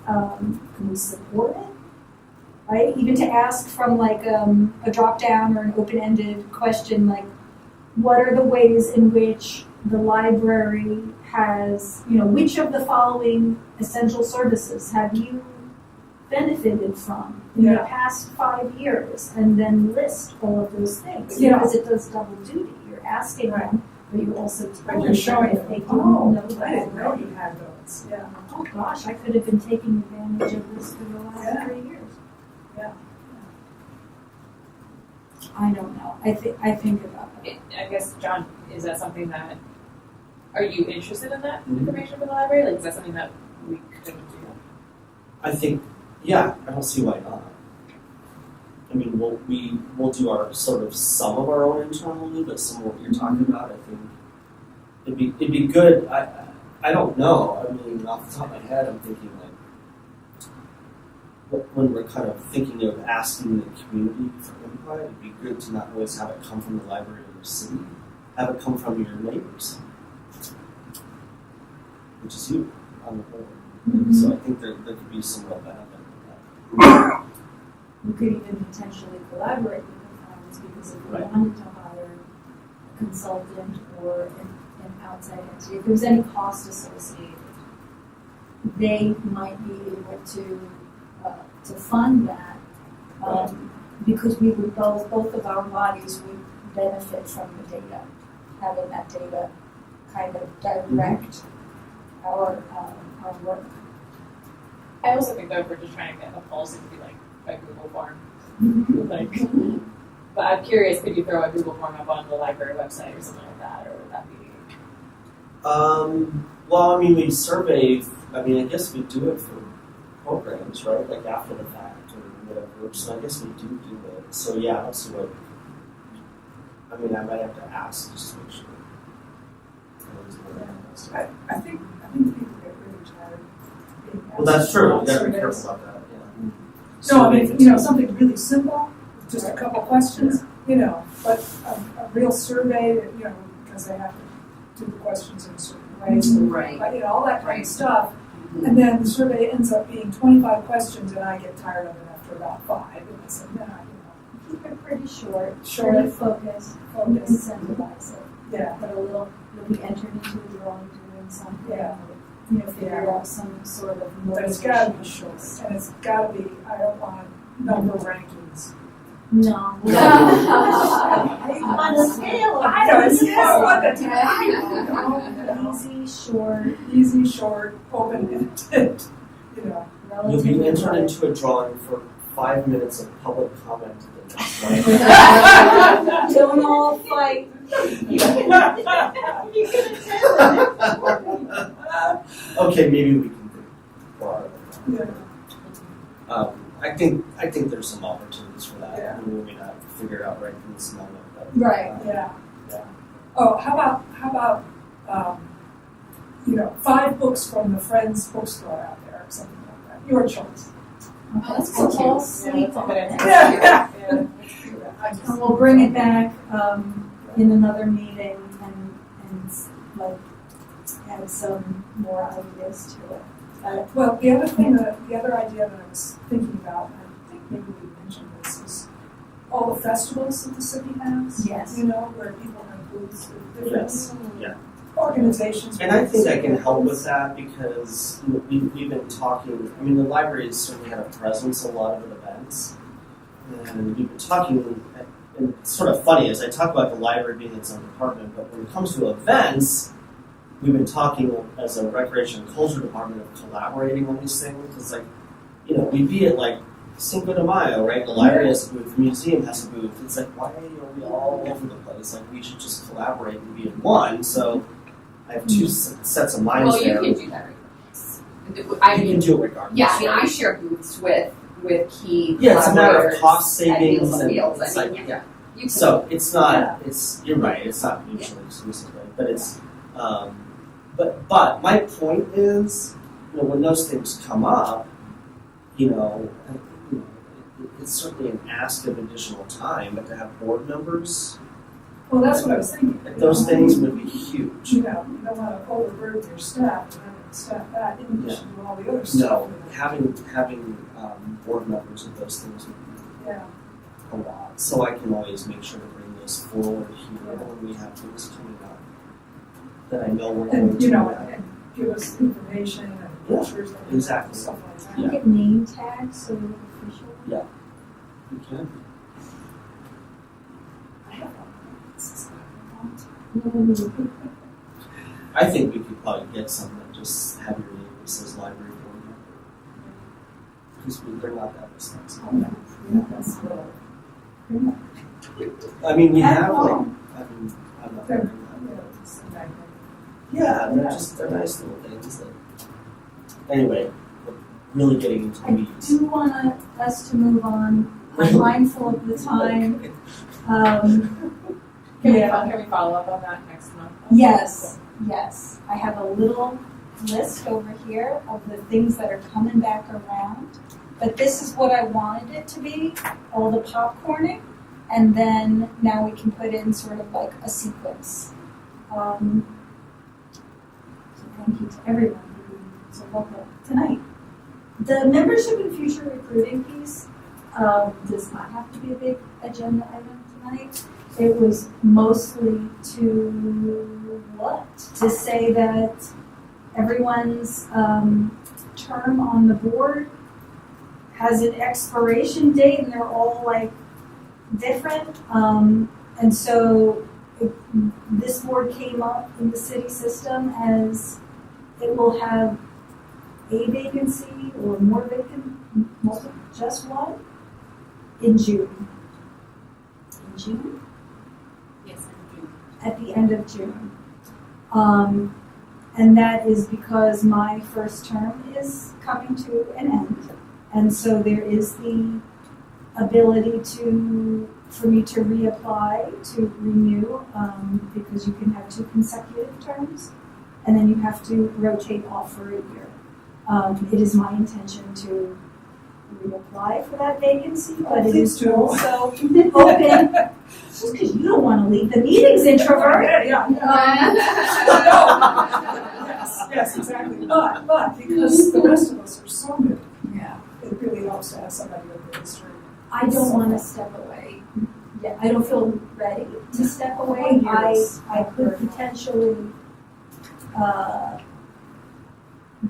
Can we support it? Right? Even to ask from a drop down or an open-ended question what are the ways in which the library has, which of the following essential services have you benefited from in the past 5 years, and then list all of those things, because it does double duty. You're asking them, but you're also telling You're showing them if they them, didn't know I that didn't know already. you had those. Yeah. Oh gosh, I could have been taking advantage of this for the last 3 years. Yeah. I don't know. I think about it. I guess, John, is that something that, are you interested in that Mhm. information for the library? Is that something that we could do? I think, I don't see why not. I mean, we'll do some of our own internally, but some of what you're talking about, I think it'd be good. I don't know. I mean, off the top of my head, I'm thinking when we're kind of thinking of asking the community for input, it'd be good to not always have it come from the library or the city. Have it come from your neighbors, which is you on the board. Mm-hmm. So I think there could be some real benefit in that. We could even potentially collaborate with the funds, because if we Right. wanted to hire a consultant or an outside entity, if there was any cost associated, they might be able to fund that, because we would both of our bodies would benefit from the data, having that data kind of direct our work. I also think that if we're just trying to get a pulse, it could be a Google form. But I'm curious, could you throw a Google form up on the library website or something like that, or would that be? Well, I mean, we survey. I mean, I guess we do it for programs, right? Like after the fact or whatever. So I guess we do it. So yeah, I don't see what. I mean, I might have to ask just to make sure. I think people get really tired. of being Well, that's asked true. about You gotta be surveys. careful about that. Yeah. So I mean, something really simple, just a couple questions, but a real survey, because they have to do the questions in a certain way. So, Right. but, all that kind Right. of stuff. And then the survey ends up being 25 questions, and I get tired of it after about 5. And I said, no, Keep it pretty short, Short. very focused, incentivize it. yeah, But you'll be entered into a drawing doing something. Yeah. Figure out some sort of but it's motivation. got to be short, and it's got to be. I don't want number rankings. No. On On a scale of I know it's one to easy, Easy, short, easy, short, open-ended. You'll relatively be entered short. into a drawing for 5 minutes of public comment at the next one. Don't all fight. Okay, maybe we can think more. Yeah. I think there's some opportunities for that. Yeah. We may not figure it out right in this moment, but Right. Yeah. Yeah. Oh, how about 5 books from the Friends bookstore out there, or something like that. Your choice. Oh, that's So kinda all cute. sleep on it. Yeah. Yeah. And we'll bring it back in another meeting and like add some more ideas to it. Well, the other idea that I was thinking about, and I think maybe we mentioned this, is all the festivals that the city has. Yes. Where people have booths with different Yes. Yeah. organizations. And I think I can help with that because we've been talking. I mean, the library has certainly had a presence at a lot of events, and we've been talking. And it's sort of funny as I talk about the library being its own department, but when it comes to events, we've been talking as a recreation and culture department of collaborating on these things. Because, we'd be at Cinco de Mayo, right? The library has a booth, the museum has a booth. It's like, why are we all over the place? Like, we should just collaborate and be in one. So I have two sets of minds Well, you there. can do that regardless. You can do it regardless. Yeah, I mean, I share booths with key Yeah, it's a matter of collaborators cost at savings Meals on and Wheels. it's I mean, like, yeah. You can, So it's not. It's you're right. It's not mutually exclusive, right? But it's. But my point is, when those things come up, it's certainly an ask of additional time, but to have board members, Well, that's what I was thinking. those things would be huge. You don't want to overburden your staff and having staff that in addition to all the other stuff. No, having board members of those things would be Yeah. a lot. So I can always make sure to bring those forward here when we have things coming up that I know we're going And, to. and give us information and Yeah, pictures and exactly. stuff like that. Yeah. Get name tags so they're official. You can. I have one. This is what I want. I think we could probably get some that just have your name that says library board member. Because they're not that expensive. That's cool. I mean, we At have home. I'm not They're- very Yeah, they're nice little things that. Anyway, we're really getting into the I weeds. do want us to move on. I'm mindful of the time. Can we follow up on that next month? Yes. I have a little list over here of the things that are coming back around. But this is what I wanted it to be, all the popcorning. And then now we can put in sort of like a sequence. So thank you to everyone for being so helpful tonight. The membership and future recruiting piece does not have to be a big agenda item tonight. It was mostly to say that everyone's term on the board has an expiration date and they're all like different. And so this board came up in the city system as it will have a vacancy or more vacant, just one in June. June, Yes, in June. at the end of June. And that is because my first term is coming to an end. And so there is the ability for me to reapply, to renew, because you can have 2 consecutive terms, and then you have to rotate off for a year. It is my intention to reapply for that vacancy, but it is Please do. also open, just because you don't want to leave the meetings, introvert. Yes, exactly. But because the rest of us are so new, Yeah. it really helps to have somebody with the history. I don't want to step away. Yeah, I don't feel ready to step away. I could potentially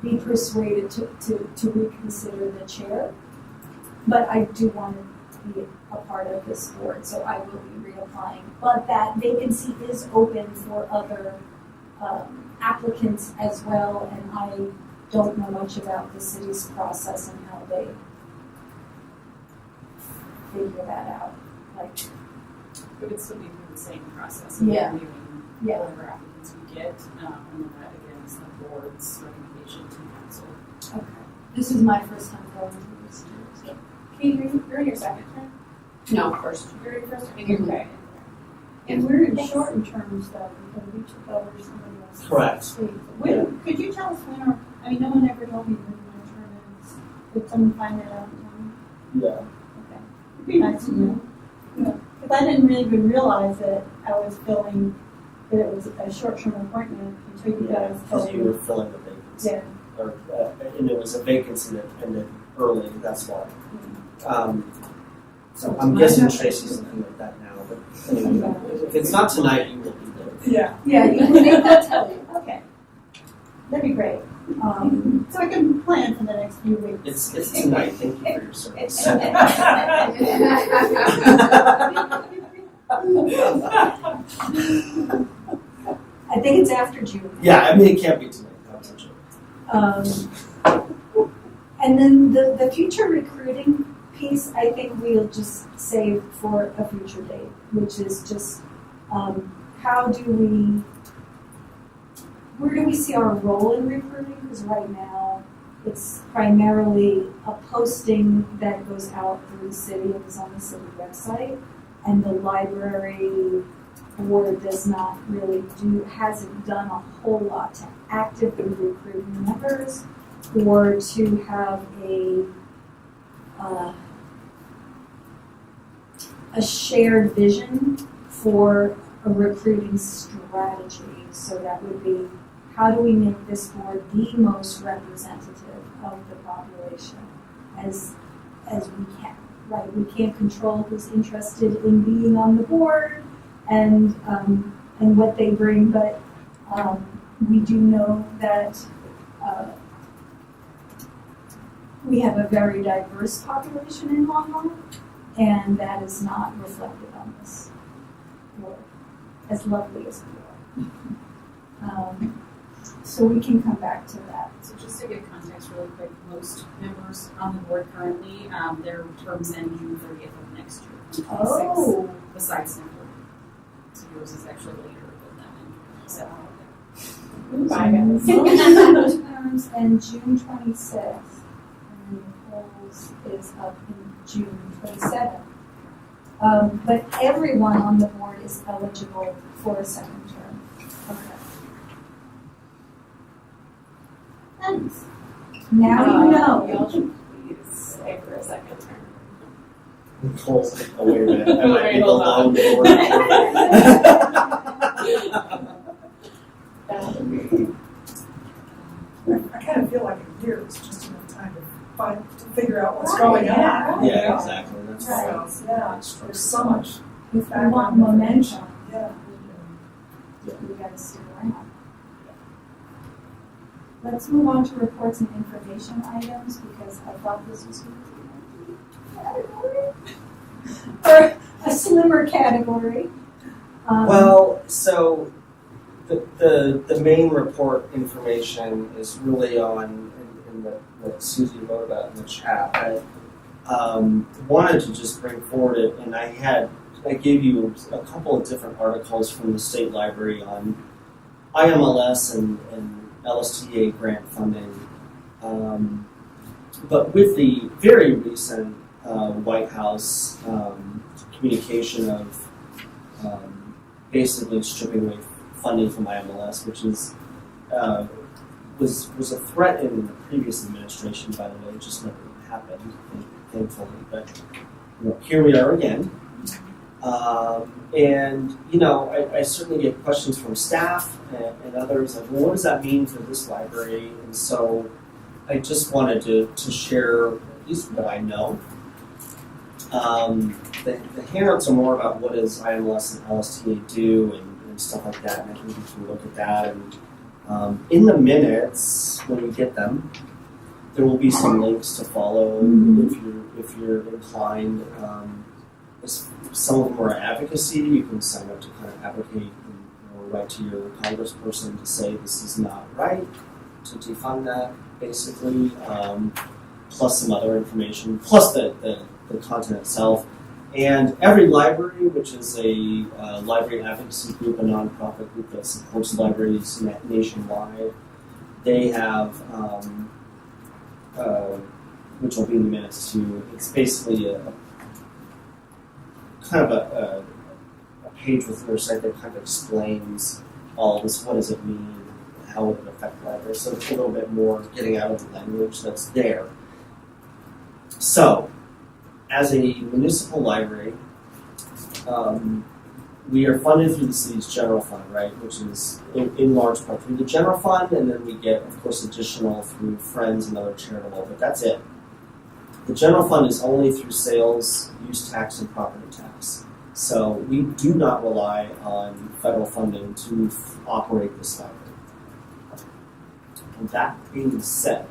be persuaded to reconsider the chair, but I do want to be a part of this board, so I will be reapplying. But that vacancy is open for other applicants as well, and I don't know much about the city's process and how they figure that out. Like, We would still be through the same process of Yeah. reviewing Yeah. whatever applicants we get, and then that again is the board's recommendation to council. okay, this is my first time going through this. So. Kate, you're in your second term? No, first. You're in your first term? Okay. And we're in shortened terms though, because we took over somebody else's Correct. seat. When, could you tell us when our, I mean, no one ever told me when my term ends. Did someone find that out in time? Yeah. Okay. It'd be nice to know. Because I didn't really even realize that I was filling, that it was a short-term appointment until you guys Because told you me. were filling the vacancy. Yeah. Or, and it was a vacancy that ended early, that's why. So I'm guessing Tracy's looking at that now, but anyway, if it's not tonight, you will be there. Yeah. Yeah, they'll tell you. Okay. That'd be great. Um, So I can plan for the next few weeks. It's tonight, thank you for your service. I think it's after June. Yeah, I mean, it can't be tonight, that's a joke. And then the future recruiting piece, I think we'll just save for a future date, which is just where do we see our role in recruiting? Because right now, it's primarily a posting that goes out through the city and is on the city website, and the library board hasn't done a whole lot to actively recruit members or to have a shared vision for a recruiting strategy. So that would be, how do we make this board the most representative of the population as we can, right? We can't control who's interested in being on the board and what they bring, but we do know that we have a very diverse population in Longmont, and that is not reflected on this board, as lovely as we are. So we can come back to that. So just to give context really quick, most members on the board currently, their terms end June 30th of next year, 2026, Oh, besides Nicole. So yours is actually later than them in June. So, bye guys. Terms and June 26th, and Nicole's is up in June 27th. But everyone on the board is eligible for a second term. Okay. Thanks. Now you know. Y'all should please stay for a second term. Nicole's like, oh, wait a minute, I might be the Hold on. lone board. That would be. I kind of feel like a year is just enough time to figure out what's going on. Yeah, you Yeah, know? exactly, that's Right. right. Yeah, there's so much. If we want momentum, Yeah. we gotta stick around. Let's move on to reports and information items, because I thought this was going to be a category. Or a slimmer category. Well, so the main report information is really on in the what Susie wrote about in the chat. I wanted to just bring forward it, and I had I gave you a couple of different articles from the state library on IMLS and LSTA grant funding. But with the very recent White House communication of basically stripping away funding from IMLS, which is was a threat in the previous administration, by the way. It just never happened, thankfully. But here we are again. And I certainly get questions from staff and others like, well, what does that mean for this library? And so I just wanted to share at least what I know. The handouts are more about what does IMLS and LSTA do and stuff like that, and I think you can look at that. And in the minutes, when you get them, there will be some links to follow if you're inclined. Some of them are advocacy. You can sign up to kind of advocate or write to your congressperson to say this is not right, to defund that, basically, plus some other information, plus the content itself. And every library, which is a library advocacy group, a nonprofit group that supports libraries nationwide, they have, which will be in the minutes too, it's basically a kind of a page with their site that kind of explains all this, what does it mean, how would it affect libraries. So it's a little bit more getting out of the language that's there. So, as a municipal library, we are funded through the city's general fund, right, which is in large part through the general fund, and then we get, of course, additional through Friends and other charitable, but that's it. The general fund is only through sales, use tax, and property tax. So we do not rely on federal funding to operate this library. And that being said,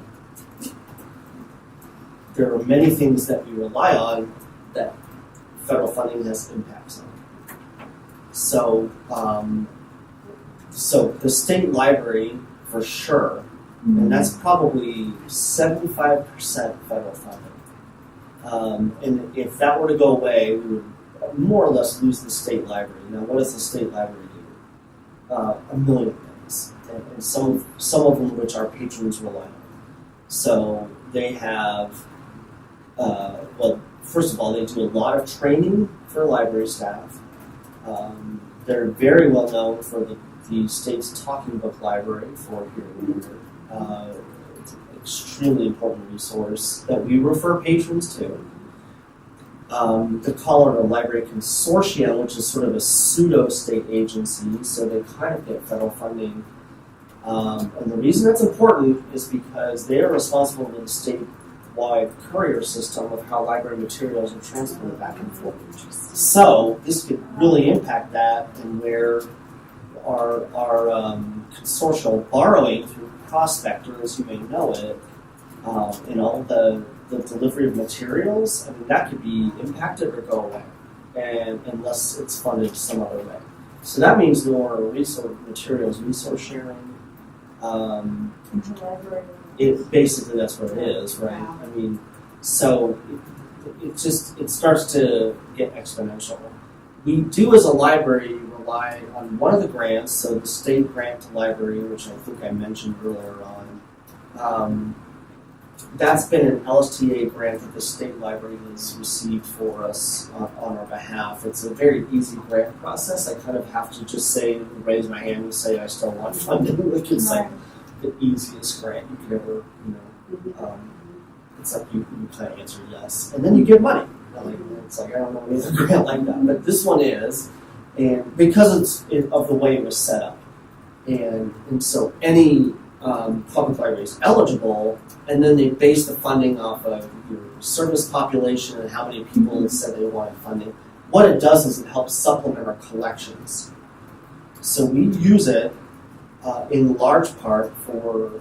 there are many things that we rely on that federal funding has impacts on. So, so the state library, for sure, and that's probably 75% federal funding. And if that were to go away, we would more or less lose the state library. Now, what does the state library do? A million things, and some of them which our patrons rely on. So they have, well, first of all, they do a lot of training for library staff. They're very well known for the state's talking book library for here and there. It's an extremely important resource that we refer patrons to. The Colorado Library Consortium, which is sort of a pseudo-state agency, so they kind of get federal funding. And the reason that's important is because they are responsible for the statewide courier system of how library materials are transported back and forth. So this could really impact that, and where our consortial borrowing through Prospector, as you may know it, and all the delivery of materials, I mean, that could be impacted or go away, and unless it's funded some other way. So that means more materials resource sharing. It basically, that's what it is, right? I mean, so it starts to get exponential. We do, as a library, rely on one of the grants, so the state grant to library, which I think I mentioned earlier on. That's been an LSTA grant that the state library has received for us on our behalf. It's a very easy grant process. I kind of have to just raise my hand and say I still want funding. Like it's like the easiest grant you could ever, it's like you kind of answer yes, and then you get money. It's like I don't know any other grant like that, but this one is, and because of the way it was set up, and so any public library is eligible, and then they base the funding off of your service population and how many people said they wanted funding. What it does is it helps supplement our collections. So we use it in large part for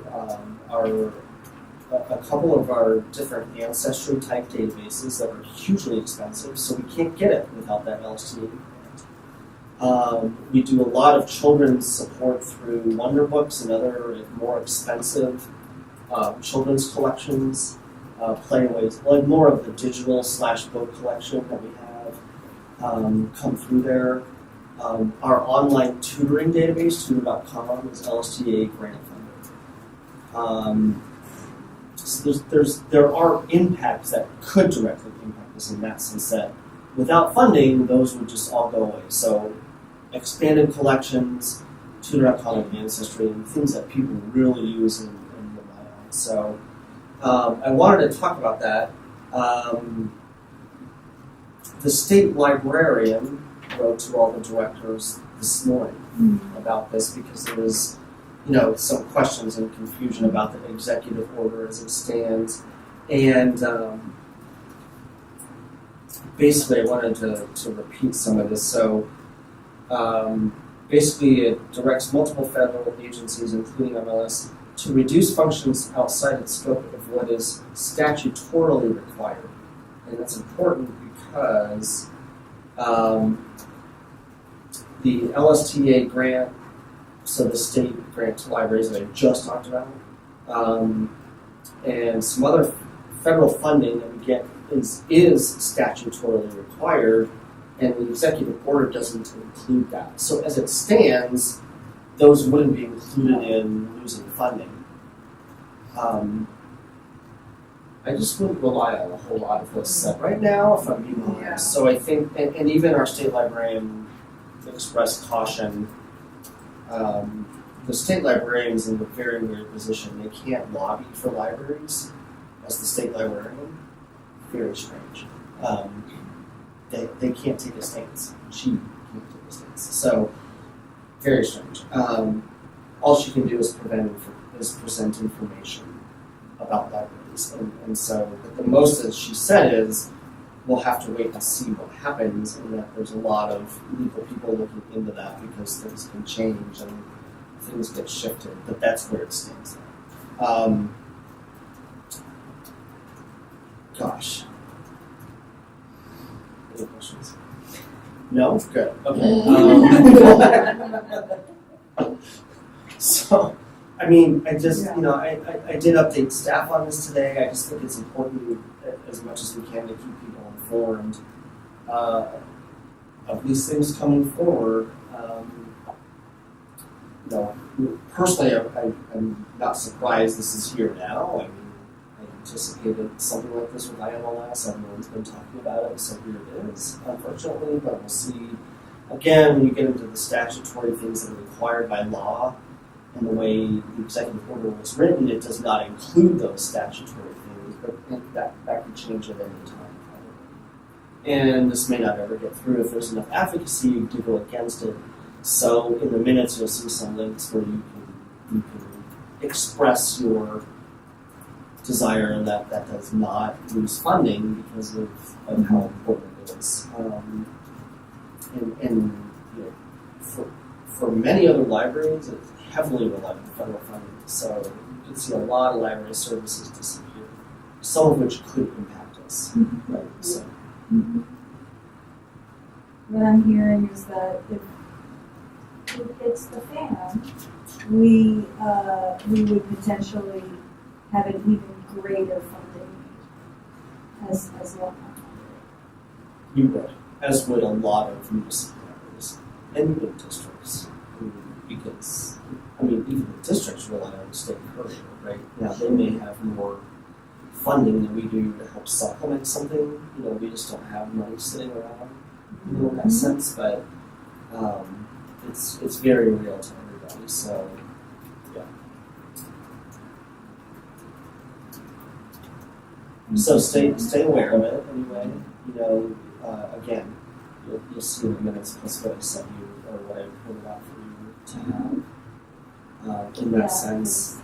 a couple of our different ancestry type databases that are hugely expensive, so we can't get it without that LSTA grant. We do a lot of children's support through Wonder Books and other more expensive children's collections, Playways, like more of the digital /book collection that we have. come through there. Our online tutoring database, tutor.com, is LSTA grant funded. So there are impacts that could directly impact us in that sense that without funding, those would just all go away. So expanded collections, tutor.com advanced history, and things that people really use and rely on. So I wanted to talk about that. The state librarian wrote to all the directors this morning about this because there was, some questions and confusion about the executive order as it stands. And basically I wanted to repeat some of this. So basically it directs multiple federal agencies, including MLS, to reduce functions outside its scope of what is statutorily required. And that's important because the LSTA grant, so the state grant to libraries that I just talked about, and some other federal funding that we get is statutorily required, and the executive order doesn't include that. So as it stands, those wouldn't be included in losing funding. I just wouldn't rely on a whole lot of what's said right now, if I'm being honest. Yeah. So I think, and even our state librarian expressed caution. The state librarian's in a very weird position. They can't lobby for libraries as the state librarian. Very strange. They can't take a stance. She can't take a stance. So, very strange. All she can do is present information about libraries. And so, but the most that she said is, we'll have to wait and see what happens, and that there's a lot of legal people looking into that because things can change and things get shifted, but that's where it stands now. Gosh. Any questions? No? Good. Okay. So, I mean, I just, I did update staff on this today. I just think it's important as much as we can to keep people informed of these things coming forward. Personally, I'm not surprised this is here now. I mean, I anticipated something like this with IMLS. Everyone's been talking about it, so here it is, unfortunately. But we'll see. Again, when you get into the statutory things that are required by law, and the way the executive order was written, it does not include those statutory things, but that could change at any time, probably. And this may not ever get through if there's enough advocacy to go against it. So in the minutes, you'll see some links where you can express your desire that does not lose funding because of how important it is. For many other libraries, it's heavily reliant on federal funding. So you can see a lot of library services disappear, some of which could impact us. Right? So. What I'm hearing is that if it hits the fan, we would potentially have an even greater funding need as Longmont. You would, as would a lot of municipal libraries and even districts, because even the districts rely on state purview, right? Now they may have more funding than we do to help supplement something. We just don't have money sitting around, in that sense. But it's very real to everybody. So yeah. So stay aware of it anyway. Again, you'll see in the minutes plus what I sent you or what I put it out for you to have. In that sense.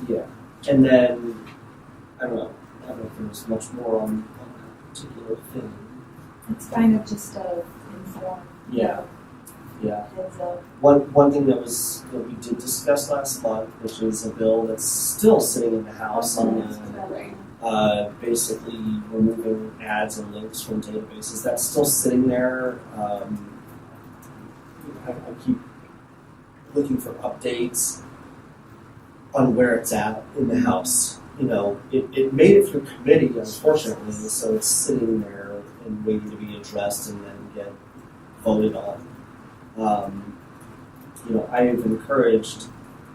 Yeah. And then I don't know if there's much more on that particular thing. It's kind of just a informed. Yeah. Heads up. One thing that we did discuss last month, which is a bill that's still sitting in the House on the basically removing ads and links from databases. That's still sitting there. I keep looking for updates on where it's at in the House. It made it through committee, unfortunately, so it's sitting there and waiting to be addressed and then get voted on. I've encouraged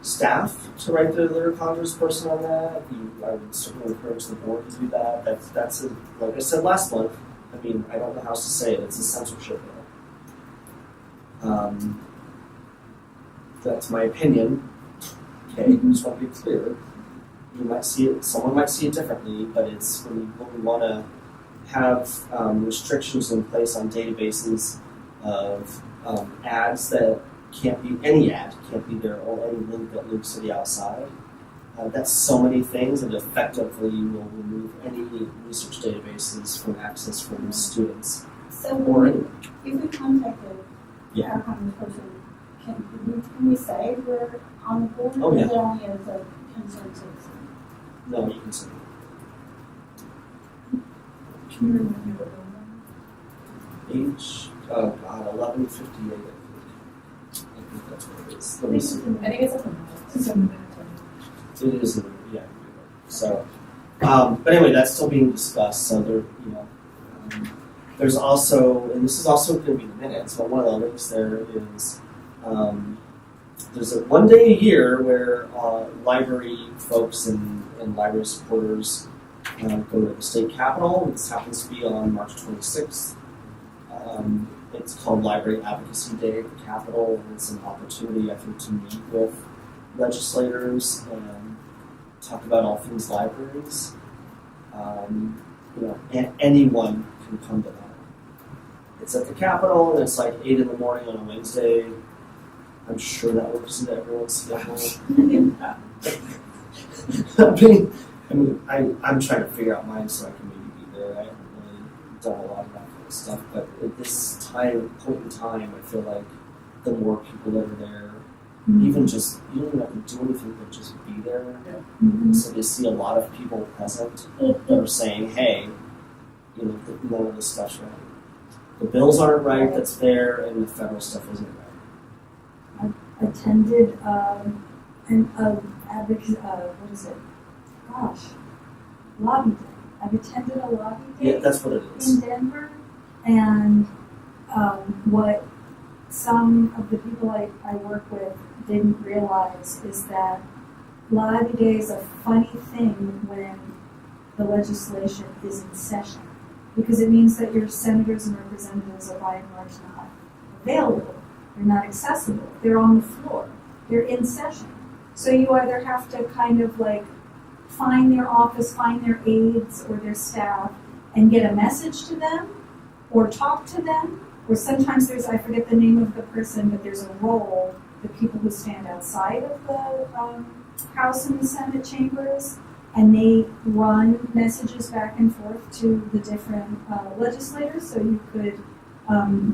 staff to write their congressperson on that. I would certainly encourage the board to do that. That's like I said last month. I mean, I don't know how else to say it. It's a censorship bill. That's my opinion. Okay, I just want to be clear. You might see it. Someone might see it differently, but it's when we want to have restrictions in place on databases of ads that can't be any ad can't be there or any link that links to the outside. That's so many things that effectively will remove any research databases from access from students. So Or if we contacted our congressperson, can we say we're on the board? Oh, yeah. Or is it only as a concerned citizen? no, you can say. Can you remember the number? 1158. I think that's what it is. Let me see. I think it's a minute. It's a minute. It is, yeah. So, but anyway, that's still being discussed. So there's also, and this is also going to be the minutes. But one of the links there is there's a one day a year where library folks and library supporters go to the state capitol. This happens to be on March 26th. It's called Library Advocacy Day at the Capitol, and it's an opportunity, I think, to meet with legislators and talk about all things libraries. Anyone can come to that. It's at the Capitol, and it's like 8 in the morning on a Wednesday. I'm sure that works into everyone's schedule. I'm trying to figure out mine so I can maybe be there. I haven't really done a lot of that kind of stuff, but at this point in time, I feel like the more people that are there, even just, you don't even have to do anything but just be there. Mm-hmm. So they see a lot of people present that are saying, hey, none of this stuff's right. The bills aren't right that's there, and the federal stuff isn't right. Attended lobby day. I've attended a lobby day Yeah, that's what it is. in Denver, and what some of the people I work with didn't realize is that lobby day is a funny thing when the legislation is in session, because it means that your senators and representatives are by and large not available. They're not accessible. They're on the floor. They're in session. So you either have to kind of like find their office, find their aides or their staff, and get a message to them, or talk to them, or sometimes there's, I forget the name of the person, but there's a role, the people who stand outside of the House and the Senate chambers, and they run messages back and forth to the different legislators, so you could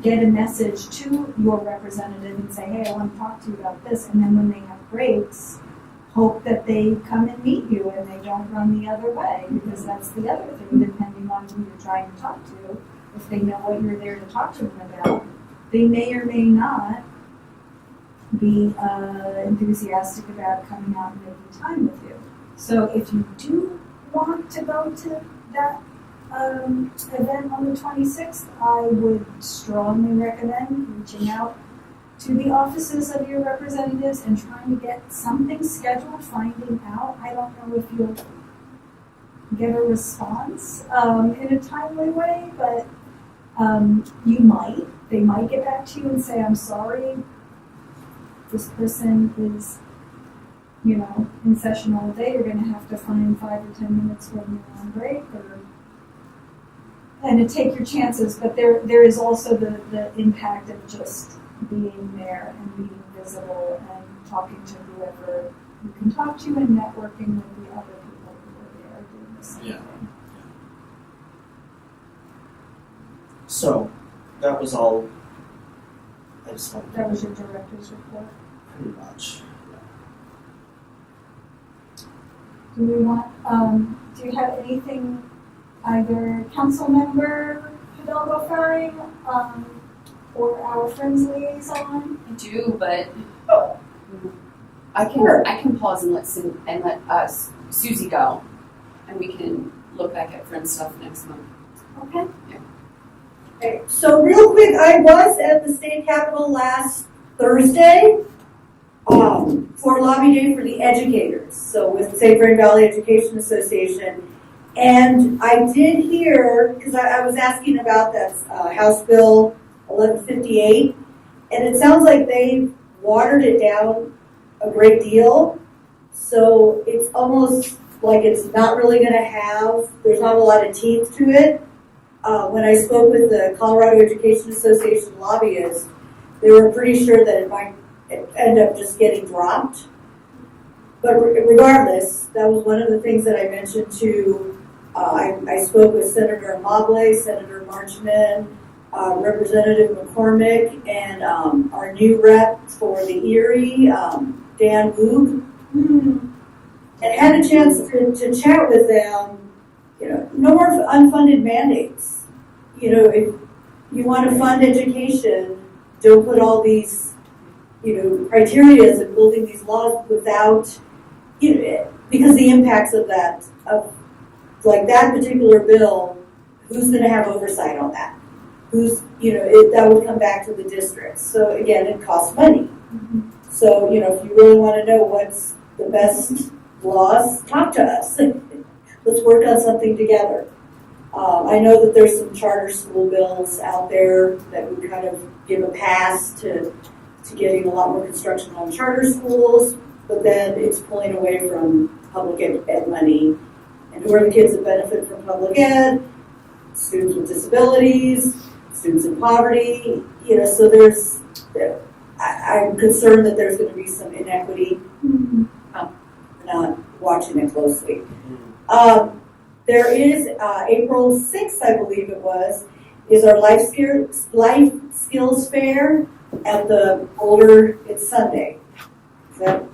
get a message to your representative and say, hey, I want to talk to you about this, and then when they have breaks, hope that they come and meet you and they don't run the other way, because that's the other thing, depending on who you're trying to talk to. If they know what you're there to talk to them about, they may or may not be enthusiastic about coming out and making time with you. So if you do want to go to that event on the 26th, I would strongly recommend reaching out to the offices of your representatives and trying to get something scheduled, finding out. I don't know if you'll get a response in a timely way, but you might. They might get back to you and say, I'm sorry, this person is, in session all day. You're going to have to find 5 or 10 minutes when you're on break, and to take your chances. But there is also the impact of just being there and being visible and talking to whoever you can talk to and networking with the other people who are there doing the same thing. So that was all. I just wanted That was your director's report. pretty much. Do we want, do you have anything, either council member Hidalgo Faring, or our friends liaison? I do, but I can pause and let Susie go, and we can look back at friend stuff next month. Okay. Yeah. Okay, so real quick, I was at the state capitol last Thursday for Lobby Day for the educators, so with St. Vrain Valley Education Association. And I did hear, because I was asking about that House Bill 1158, and it sounds like they watered it down a great deal. So it's almost like it's not really going to have, there's not a lot of teeth to it. When I spoke with the Colorado Education Association lobbyists, they were pretty sure that it might end up just getting dropped. But regardless, that was one of the things that I mentioned to, I spoke with Senator Mobley, Senator Marchman, Representative McCormick, and our new rep for the Erie, Dan Boog, and had a chance to chat with them. You know, no more unfunded mandates. You know, if you want to fund education, don't put all these, you know, criterias and building these laws without, you know, because the impacts of that, of like that particular bill, who's going to have oversight on that? Who's, you know, that would come back to the districts. So again, it costs money. Mm-hmm. So, you know, if you really want to know what's the best laws, talk to us. Let's work on something together. I know that there's some charter school bills out there that would kind of give a pass to getting a lot more construction on charter schools, but then it's pulling away from public ed money. And who are the kids that benefit from public ed? Students with disabilities, students in poverty, you know, so I'm concerned that there's going to be some inequity. Mm-hmm. Not watching it closely. There is April 6th, I believe it was, is our life skills fair at the Boulder. It's Sunday. Yep,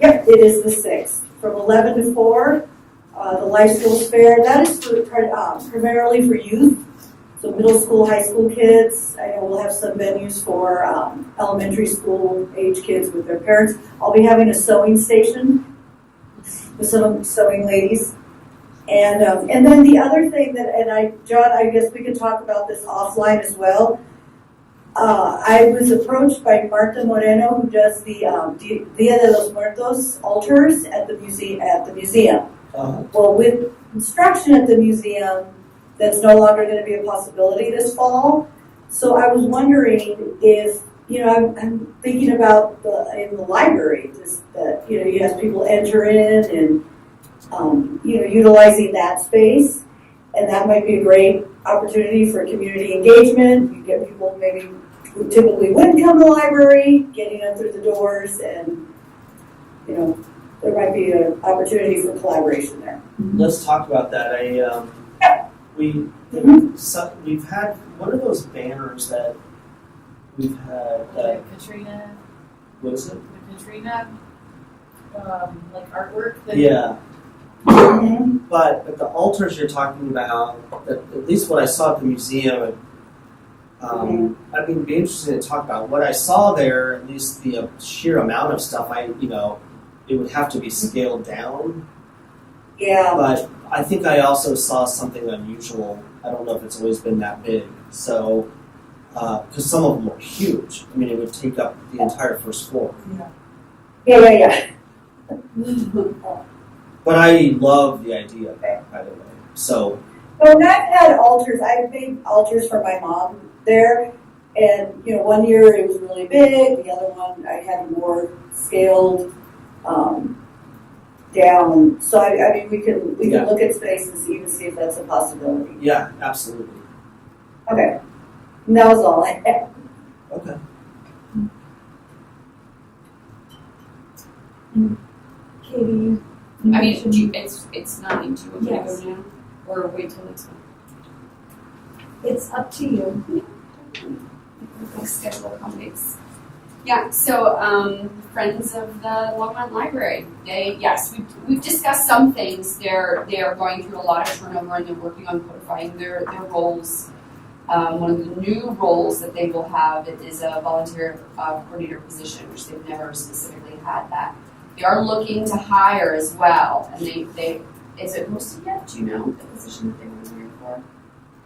it is the 6th from 11 to 4. The life skills fair, that is for, primarily for youth, so middle school, high school kids. I know we'll have some venues for elementary school age kids with their parents. I'll be having a sewing station with some sewing ladies. And then the other thing that, John, I guess we could talk about this offline as well. I was approached by Marta Moreno, who does the Dia de los Muertos altars at the museum. Well, with construction at the museum, that's no longer going to be a possibility this fall. So I was wondering if, you know, I'm thinking about in the library, just that, you know, you have people enter in and, you know, utilizing that space. And that might be a great opportunity for community engagement. You get people maybe who typically wouldn't come to the library, getting them through the doors, and, you know, there might be an opportunity for collaboration there. Let's talk about that. We've had one of those banners that we've had. Katrina. What is it? The Katrina, like artwork. Yeah. Mm-hmm. But the altars you're talking about, at least what I saw at the museum, I mean, it'd be interesting to talk about what I saw there. At least the sheer amount of stuff, it would have to be scaled down. Yeah. But I think I also saw something unusual. I don't know if it's always been that big. So, because some of them were huge. I mean, it would take up the entire first floor. Yeah. But I love the idea of that, by the way. So. Well, I've had altars. I've made altars for my mom there. And, you know, one year it was really big. The other one I had more scaled down. So I mean, we can look at spaces, even see if that's a possibility. Yeah, absolutely. Okay, and that was all I had. Okay. Katie, I mean, it's nothing to go Yes. now, or wait till next month. it's up to you. The schedule accommodates. Yeah, so friends of the Longmont Library, we've discussed some things. They are going through a lot of turnover and they're working on codifying their roles. One of the new roles that they will have is a volunteer coordinator position, which they've never specifically had that. They are looking to hire as well, and they is it posted yet? Do you know the position that they were hiring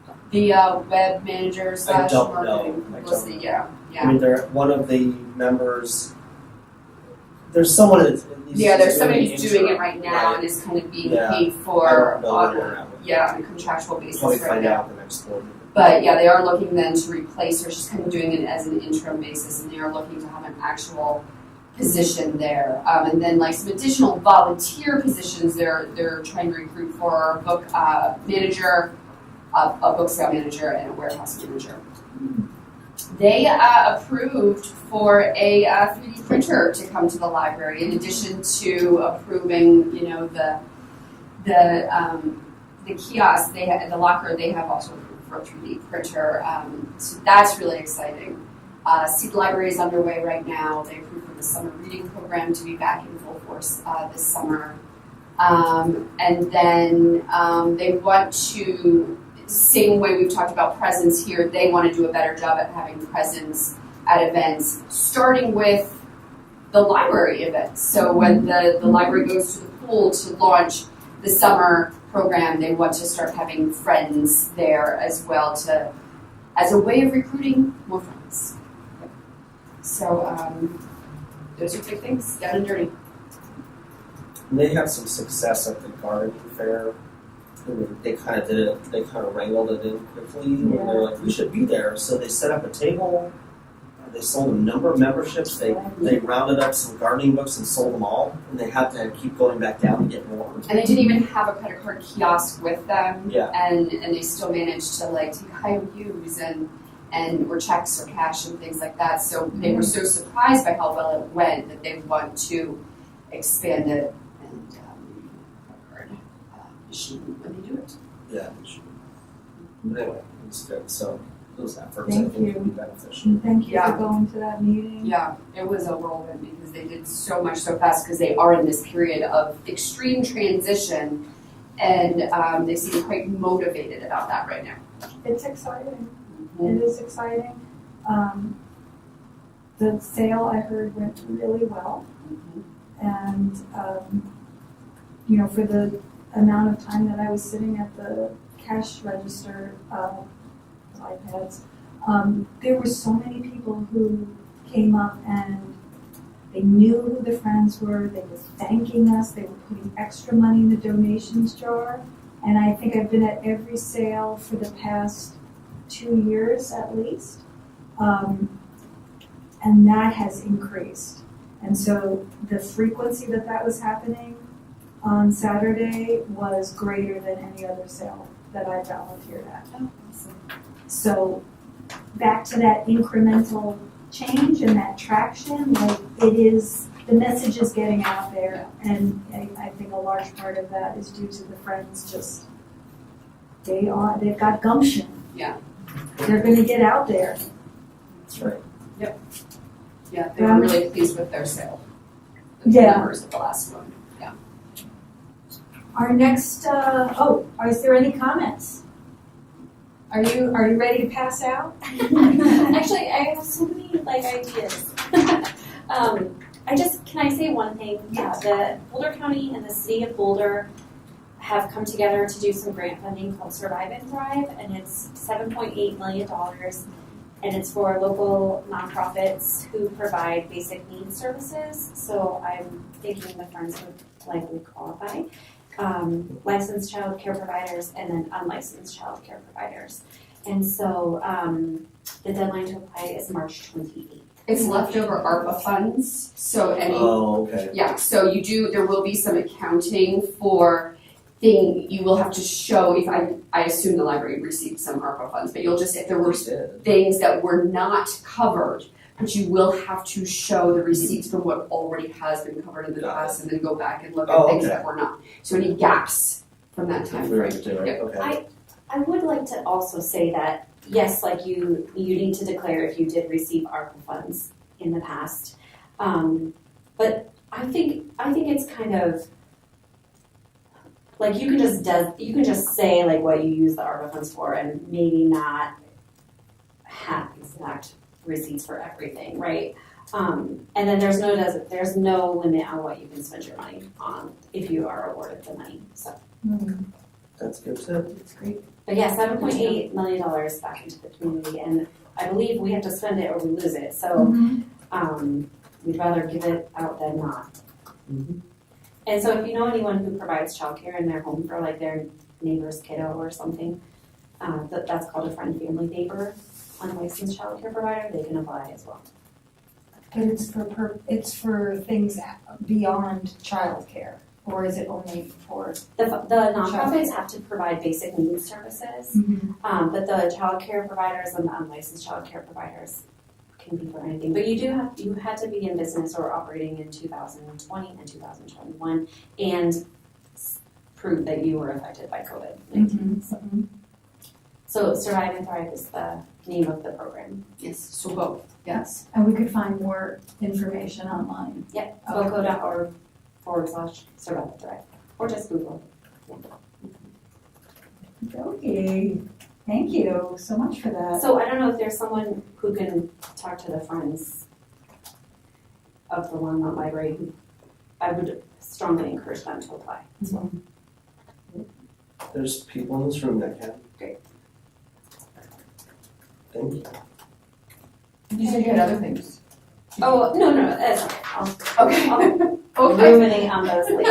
for? The web manager slash don't know. marketing I don't publicity, know. yeah, I yeah. mean, they're one of the members. There's someone that's at least Yeah, there's doing somebody the who's doing it interim, right now and is kind of being Yeah. paid I for don't know on where we're a, at with it. yeah, on a contractual basis Probably right find now. out the next board meeting. But yeah, they are looking then to replace her. She's kind of doing it as an interim basis, and they are looking to have an actual position there. And then like some additional volunteer positions, they're trying to recruit for a book manager, a book sale manager, and a warehouse manager. They approved for a 3D printer to come to the library, in addition to approving, you know, the kiosk, they have, the locker, they have also approved for a 3D printer. So that's really exciting. Seed Library is underway right now. They approved for the summer reading program to be back in full force this summer. And then they want to, same way we've talked about presence here, they want to do a better job at having presence at events, starting with the library events. So when the library goes to the pool to launch the summer program, they want to start having friends there as well, to as a way of recruiting more friends. So those are big things, down and dirty. And they had some success at the gardening fair. They kind of did it. They kind of wrangled it in quickly. And they're like, we should be there. So they set up a table. They sold a number of memberships. They rounded up some gardening books and sold them all. And they had to keep going back down to get more. And they didn't even have a credit card kiosk with them. Yeah. And they still managed to like take IOUs and or checks or cash and things like that. So they were so surprised by how well it went that they want to expand it and card machine when they do it. Yeah. But anyway, it's good. So those efforts, Thank I think, you. will be beneficial. And thank you Yeah. for going to that meeting. Yeah, it was a whirlwind because they did so much so fast because they are in this period of extreme transition, and they seem quite motivated about that right now. It's exciting. It is exciting. The sale I heard went really well, and you know, for the amount of time that I was sitting at the cash register, iPads, there were so many people who came up and they knew who the friends were. They were thanking us. They were putting extra money in the donations jar, and I think I've been at every sale for the past 2 years at least, and that has increased. And so the frequency that was happening on Saturday was greater than any other sale that I volunteered at. So back to that incremental change and that traction, like it is, the message is getting out there, and I think a large part of that is due to the friends just, they've got gumption. Yeah. They're gonna get out there. That's right. Yeah, they were really pleased with their sale. The Yeah. numbers of the last one. Yeah. Our next, is there any comments? Are you ready to pass out? Actually, I have so many ideas. Can I say one thing? Yeah, the Boulder County and the City of Boulder have come together to do some grant funding called Survive and Thrive, and it's $7.8 million, and it's for local nonprofits who provide basic needs services. So I'm thinking the friends would likely qualify. Licensed child care providers and then unlicensed child care providers. And so the deadline to apply is March 28th. It's leftover ARPA funds, so any Oh, okay. yeah, so there will be some accounting for you will have to show, if I assume the library received some ARPA funds, but you'll just, if there were things that were not covered, but you will have to show the receipts from what already has been covered in the past and then go back and look at things that were not. So any gaps from that time frame. Yep. Okay. I would like to also say that, yes, you need to declare if you did receive ARPA funds in the past. But I think it's kind of, you can just say what you use the ARPA funds for and maybe not have exact receipts for everything, right? And then there's no limit on what you can spend your money on if you are awarded the money. So That's good too. It's great. But yeah, $7.8 million back into the community, and I believe we have to spend it or we lose it. So we'd rather give it out than not. Mhm. And so if you know anyone who provides childcare in their home for like their neighbor's kiddo or something, that's called a friend family neighbor, unlicensed childcare provider, they can apply as well. But it's for things beyond childcare, or is it only for? The nonprofits have to provide basic needs services, but the childcare providers and the unlicensed childcare providers can be for anything. But you had to be in business or operating in 2020 and 2021 and prove that you were affected by COVID-19. So Survive and Thrive is the name of the program. Yes, so both, yes. And we could find more information online. Yep, voco.org/Survive and Thrive, or just Google. Okay, thank you so much for that. So I don't know if there's someone who can talk to the friends of the Longmont Library. I would strongly encourage them to apply as well. There's people in this room that can. Great. Thank you. You said you had other things. Oh, no, that's okay. I'll Okay. ruminate on those later.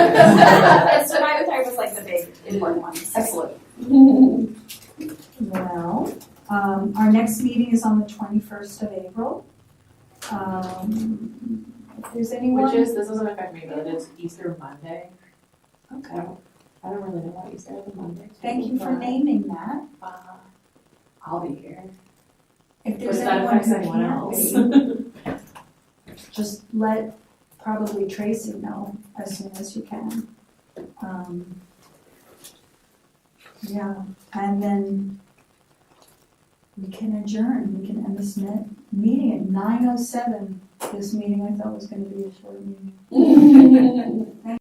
Survive and Thrive was like the big important one. Excellent. Well, our next meeting is on the 21st of April. If there's anyone. This doesn't affect me, but it is Easter Monday. Okay, I don't really know why Easter is Monday. thank you for naming that. I'll be here. If But there's if that anyone affects who anyone can't else. be, just let probably Tracy know as soon as you can. Yeah, and then we can adjourn, we can end this meeting at 9:07. This meeting I thought was gonna be a short meeting.